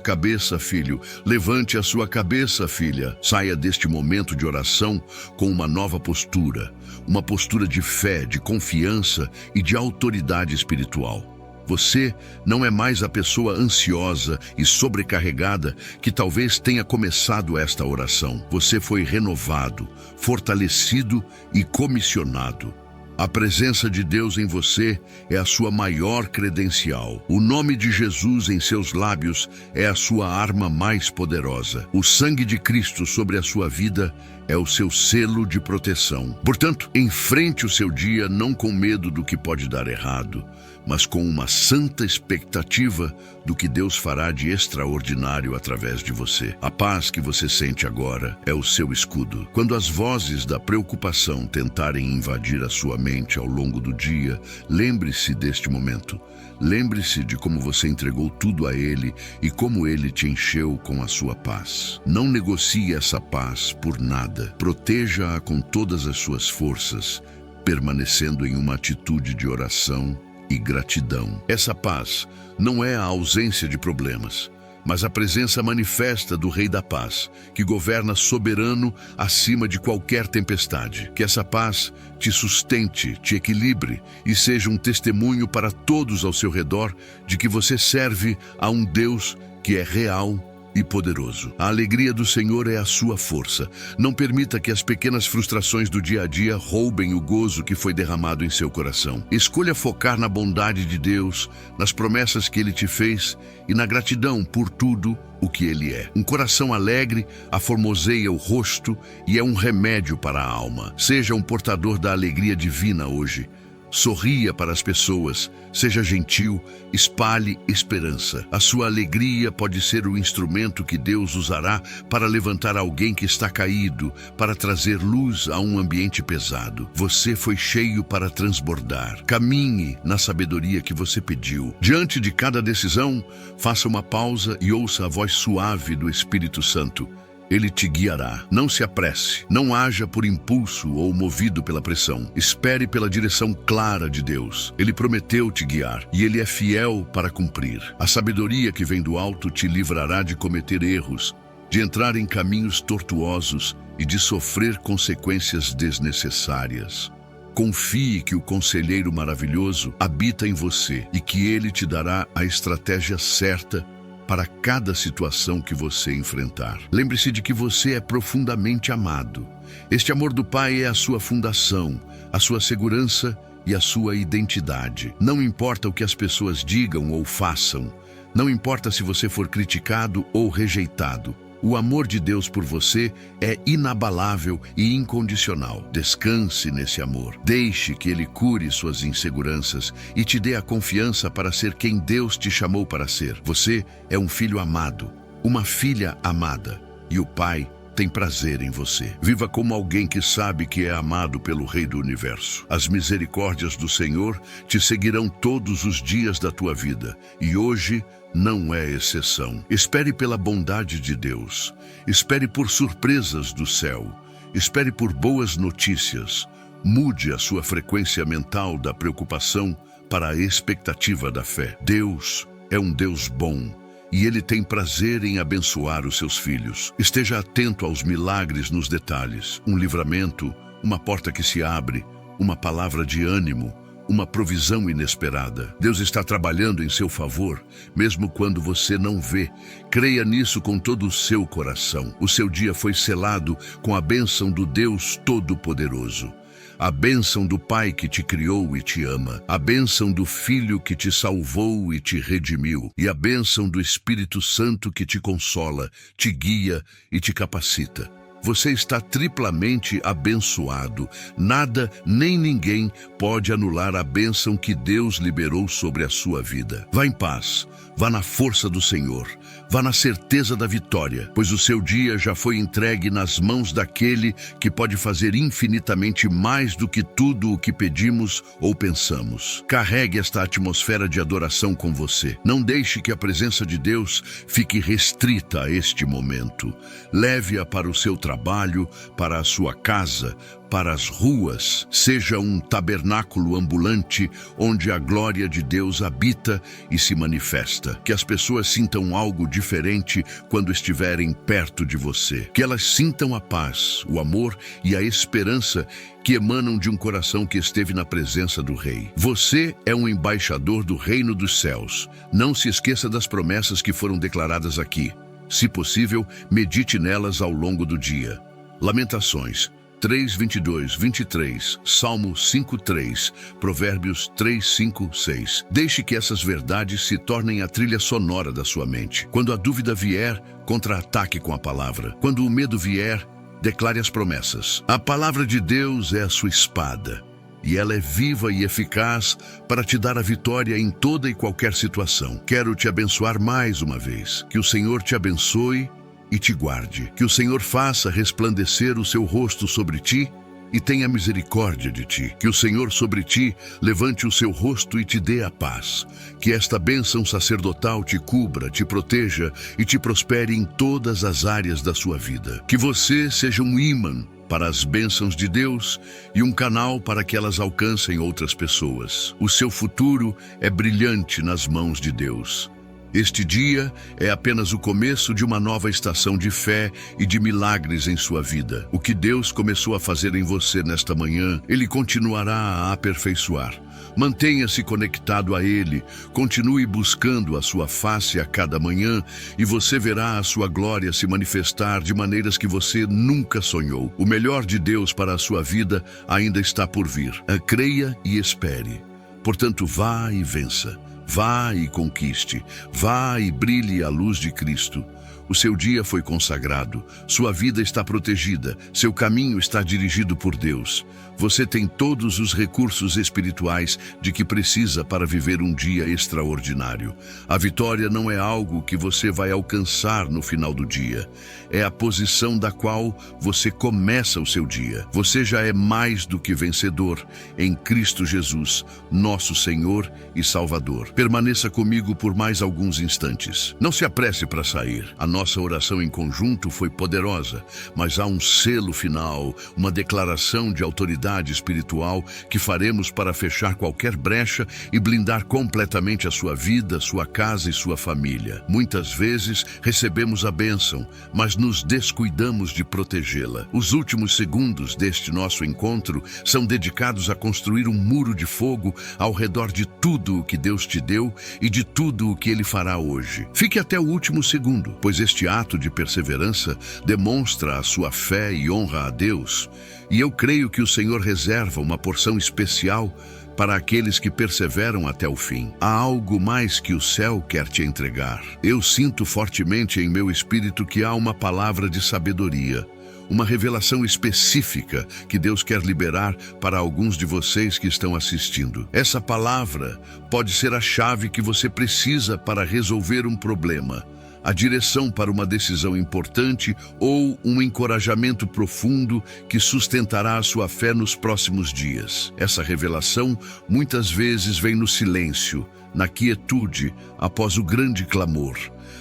cabeça, filho. Levante a sua cabeça, filha. Saia deste momento de oração com uma nova postura. Uma postura de fé, de confiança e de autoridade espiritual. Você não é mais a pessoa ansiosa e sobrecarregada que talvez tenha começado esta oração. Você foi renovado, fortalecido e comissionado. A presença de Deus em você é a sua maior credencial. O nome de Jesus em seus lábios é a sua arma mais poderosa. O sangue de Cristo sobre a sua vida é o seu selo de proteção. Portanto, enfrente o seu dia não com medo do que pode dar errado, mas com uma santa expectativa do que Deus fará de extraordinário através de você. A paz que você sente agora é o seu escudo. Quando as vozes da preocupação tentarem invadir a sua mente ao longo do dia, lembre-se deste momento. Lembre-se de como você entregou tudo a Ele e como Ele te encheu com a sua paz. Não negocie essa paz por nada. Proteja-a com todas as suas forças, permanecendo em uma atitude de oração e gratidão. Essa paz não é a ausência de problemas, mas a presença manifesta do Rei da Paz, que governa soberano acima de qualquer tempestade. Que essa paz te sustente, te equilibre e seja um testemunho para todos ao seu redor de que você serve a um Deus que é real e poderoso. A alegria do Senhor é a sua força. Não permita que as pequenas frustrações do dia a dia roubem o gozo que foi derramado em seu coração. Escolha focar na bondade de Deus, nas promessas que Ele te fez e na gratidão por tudo o que Ele é. Um coração alegre aformoseia o rosto e é um remédio para a alma. Seja um portador da alegria divina hoje. Sorria para as pessoas, seja gentil, espalhe esperança. A sua alegria pode ser o instrumento que Deus usará para levantar alguém que está caído, para trazer luz a um ambiente pesado. Você foi cheio para transbordar. Caminhe na sabedoria que você pediu. Diante de cada decisão, faça uma pausa e ouça a voz suave do Espírito Santo. Ele te guiará. Não se apresse. Não haja por impulso ou movido pela pressão. Espere pela direção clara de Deus. Ele prometeu te guiar e Ele é fiel para cumprir. A sabedoria que vem do alto te livrará de cometer erros, de entrar em caminhos tortuosos e de sofrer consequências desnecessárias. Confie que o Conselheiro Maravilhoso habita em você e que Ele te dará a estratégia certa para cada situação que você enfrentar. Lembre-se de que você é profundamente amado. Este amor do Pai é a sua fundação, a sua segurança e a sua identidade. Não importa o que as pessoas digam ou façam, não importa se você for criticado ou rejeitado, o amor de Deus por você é inabalável e incondicional. Descanse nesse amor. Deixe que Ele cure suas inseguranças e te dê a confiança para ser quem Deus te chamou para ser. Você é um filho amado, uma filha amada, e o Pai tem prazer em você. Viva como alguém que sabe que é amado pelo Rei do Universo. As misericórdias do Senhor te seguirão todos os dias da tua vida, e hoje não é exceção. Espere pela bondade de Deus. Espere por surpresas do céu. Espere por boas notícias. Mude a sua frequência mental da preocupação para a expectativa da fé. Deus é um Deus bom e Ele tem prazer em abençoar os seus filhos. Esteja atento aos milagres nos detalhes. Um livramento, uma porta que se abre, uma palavra de ânimo, uma provisão inesperada. Deus está trabalhando em seu favor, mesmo quando você não vê. Creia nisso com todo o seu coração. O seu dia foi selado com a bênção do Deus Todo-Poderoso. A bênção do Pai que te criou e te ama, a bênção do Filho que te salvou e te redimiu, e a bênção do Espírito Santo que te consola, te guia e te capacita. Você está triplamente abençoado. Nada nem ninguém pode anular a bênção que Deus liberou sobre a sua vida. Vá em paz, vá na força do Senhor, vá na certeza da vitória, pois o seu dia já foi entregue nas mãos daquele que pode fazer infinitamente mais do que tudo o que pedimos ou pensamos. Carregue esta atmosfera de adoração com você. Não deixe que a presença de Deus fique restrita a este momento. Leve-a para o seu trabalho, para a sua casa, para as ruas. Seja um tabernáculo ambulante onde a glória de Deus habita e se manifesta. Que as pessoas sintam algo diferente quando estiverem perto de você. Que elas sintam a paz, o amor e a esperança que emanam de um coração que esteve na presença do Rei. Você é um embaixador do reino dos céus. Não se esqueça das promessas que foram declaradas aqui. Se possível, medite nelas ao longo do dia. Lamentações 3, 22, 23, Salmo 5, 3, Provérbios 3, 5, 6. Deixe que essas verdades se tornem a trilha sonora da sua mente. Quando a dúvida vier, contra-ataque com a palavra. Quando o medo vier, declare as promessas. A palavra de Deus é a sua espada, e ela é viva e eficaz para te dar a vitória em toda e qualquer situação. Quero te abençoar mais uma vez. Que o Senhor te abençoe e te guarde. Que o Senhor faça resplandecer o seu rosto sobre ti e tenha misericórdia de ti. Que o Senhor sobre ti levante o seu rosto e te dê a paz. Que esta bênção sacerdotal te cubra, te proteja e te prospere em todas as áreas da sua vida. Que você seja um ímã para as bênçãos de Deus e um canal para que elas alcancem outras pessoas. O seu futuro é brilhante nas mãos de Deus. Este dia é apenas o começo de uma nova estação de fé e de milagres em sua vida. O que Deus começou a fazer em você nesta manhã, Ele continuará a aperfeiçoar. Mantenha-se conectado a Ele, continue buscando a sua face a cada manhã e você verá a sua glória se manifestar de maneiras que você nunca sonhou. O melhor de Deus para a sua vida ainda está por vir. Creia e espere. Portanto, vá e vença. Vá e conquiste. Vá e brilhe a luz de Cristo. O seu dia foi consagrado, sua vida está protegida, seu caminho está dirigido por Deus. Você tem todos os recursos espirituais de que precisa para viver um dia extraordinário. A vitória não é algo que você vai alcançar no final do dia. É a posição da qual você começa o seu dia. Você já é mais do que vencedor em Cristo Jesus, nosso Senhor e Salvador. Permaneça comigo por mais alguns instantes. Não se apresse para sair. A nossa oração em conjunto foi poderosa, mas há um selo final, uma declaração de autoridade espiritual que faremos para fechar qualquer brecha e blindar completamente a sua vida, sua casa e sua família. Muitas vezes recebemos a bênção, mas nos descuidamos de protegê-la. Os últimos segundos deste nosso encontro são dedicados a construir um muro de fogo ao redor de tudo o que Deus te deu e de tudo o que Ele fará hoje. Fique até o último segundo, pois este ato de perseverança demonstra a sua fé e honra a Deus, e eu creio que o Senhor reserva uma porção especial para aqueles que perseveram até o fim. Há algo mais que o céu quer te entregar. Eu sinto fortemente em meu espírito que há uma palavra de sabedoria, uma revelação específica que Deus quer liberar para alguns de vocês que estão assistindo. Essa palavra pode ser a chave que você precisa para resolver um problema, a direção para uma decisão importante ou um encorajamento profundo que sustentará a sua fé nos próximos dias. Essa revelação muitas vezes vem no silêncio, na quietude, após o grande clamor.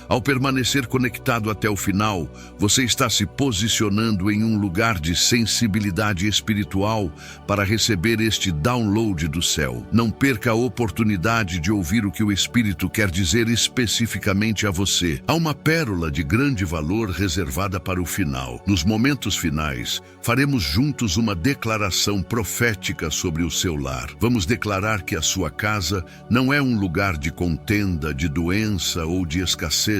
Ao permanecer conectado até o final, você está se posicionando em um lugar de sensibilidade espiritual para receber este download do céu. Não perca a oportunidade de ouvir o que o Espírito quer dizer especificamente a você. Há uma pérola de grande valor reservada para o final. Nos momentos finais, faremos juntos uma declaração profética sobre o seu lar. Vamos declarar que a sua casa não é um lugar de contenda, de doença ou de escassez,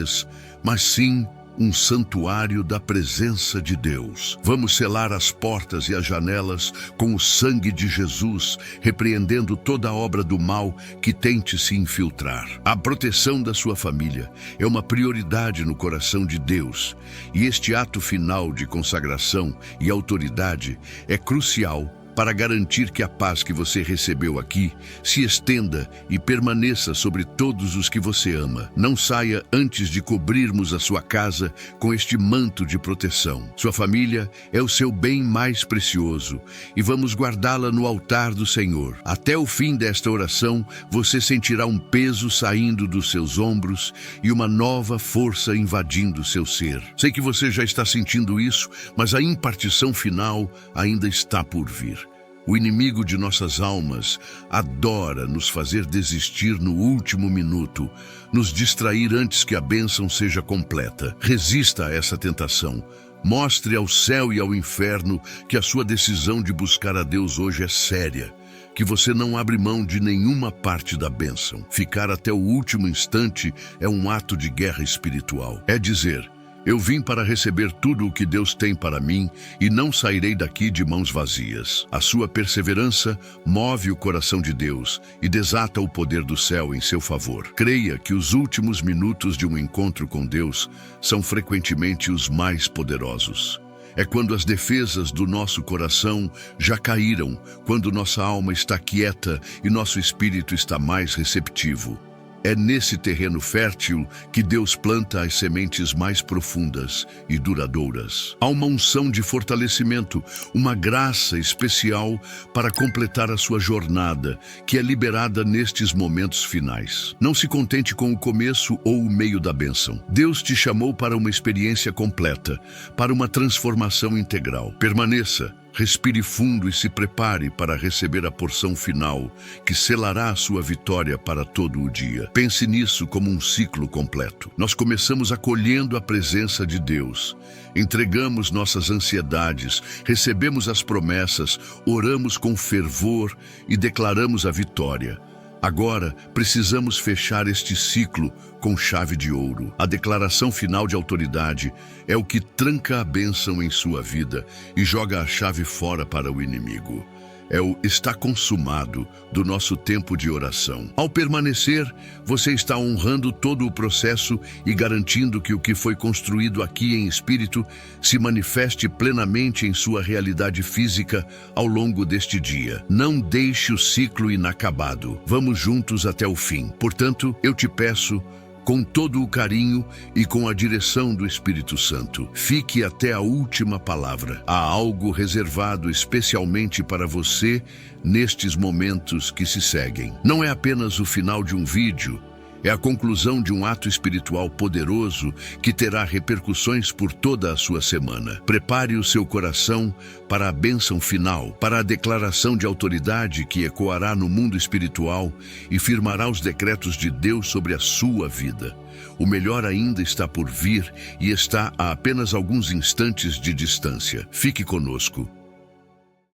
mas sim um santuário da presença de Deus. Vamos selar as portas e as janelas com o sangue de Jesus, repreendendo toda a obra do mal que tente se infiltrar. A proteção da sua família é uma prioridade no coração de Deus, e este ato final de consagração e autoridade é crucial para garantir que a paz que você recebeu aqui se estenda e permaneça sobre todos os que você ama. Não saia antes de cobrirmos a sua casa com este manto de proteção. Sua família é o seu bem mais precioso e vamos guardá-la no altar do Senhor. Até o fim desta oração, você sentirá um peso saindo dos seus ombros e uma nova força invadindo seu ser. Sei que você já está sentindo isso, mas a impartição final ainda está por vir. O inimigo de nossas almas adora nos fazer desistir no último minuto, nos distrair antes que a bênção seja completa. Resista a essa tentação. Mostre ao céu e ao inferno que a sua decisão de buscar a Deus hoje é séria, que você não abre mão de nenhuma parte da bênção. Ficar até o último instante é um ato de guerra espiritual. É dizer: eu vim para receber tudo o que Deus tem para mim e não sairei daqui de mãos vazias. A sua perseverança move o coração de Deus e desata o poder do céu em seu favor. Creia que os últimos minutos de um encontro com Deus são frequentemente os mais poderosos. É quando as defesas do nosso coração já caíram, quando nossa alma está quieta e nosso espírito está mais receptivo. É nesse terreno fértil que Deus planta as sementes mais profundas e duradouras. Há uma unção de fortalecimento, uma graça especial para completar a sua jornada, que é liberada nestes momentos finais. Não se contente com o começo ou o meio da bênção. Deus te chamou para uma experiência completa, para uma transformação integral. Permaneça, Respire fundo e se prepare para receber a porção final, que selará a sua vitória para todo o dia. Pense nisso como um ciclo completo. Nós começamos acolhendo a presença de Deus, entregamos nossas ansiedades, recebemos as promessas, oramos com fervor e declaramos a vitória. Agora, precisamos fechar este ciclo com chave de ouro. A declaração final de autoridade é o que tranca a bênção em sua vida e joga a chave fora para o inimigo. É o está consumado do nosso tempo de oração. Ao permanecer, você está honrando todo o processo e garantindo que o que foi construído aqui em espírito se manifeste plenamente em sua realidade física ao longo deste dia. Não deixe o ciclo inacabado. Vamos juntos até o fim. Portanto, eu te peço, com todo o carinho e com a direção do Espírito Santo, fique até a última palavra. Há algo reservado especialmente para você nestes momentos que se seguem. Não é apenas o final de um vídeo, é a conclusão de um ato espiritual poderoso que terá repercussões por toda a sua semana. Prepare o seu coração para a bênção final, para a declaração de autoridade que ecoará no mundo espiritual e firmará os decretos de Deus sobre a sua vida. O melhor ainda está por vir e está a apenas alguns instantes de distância. Fique conosco.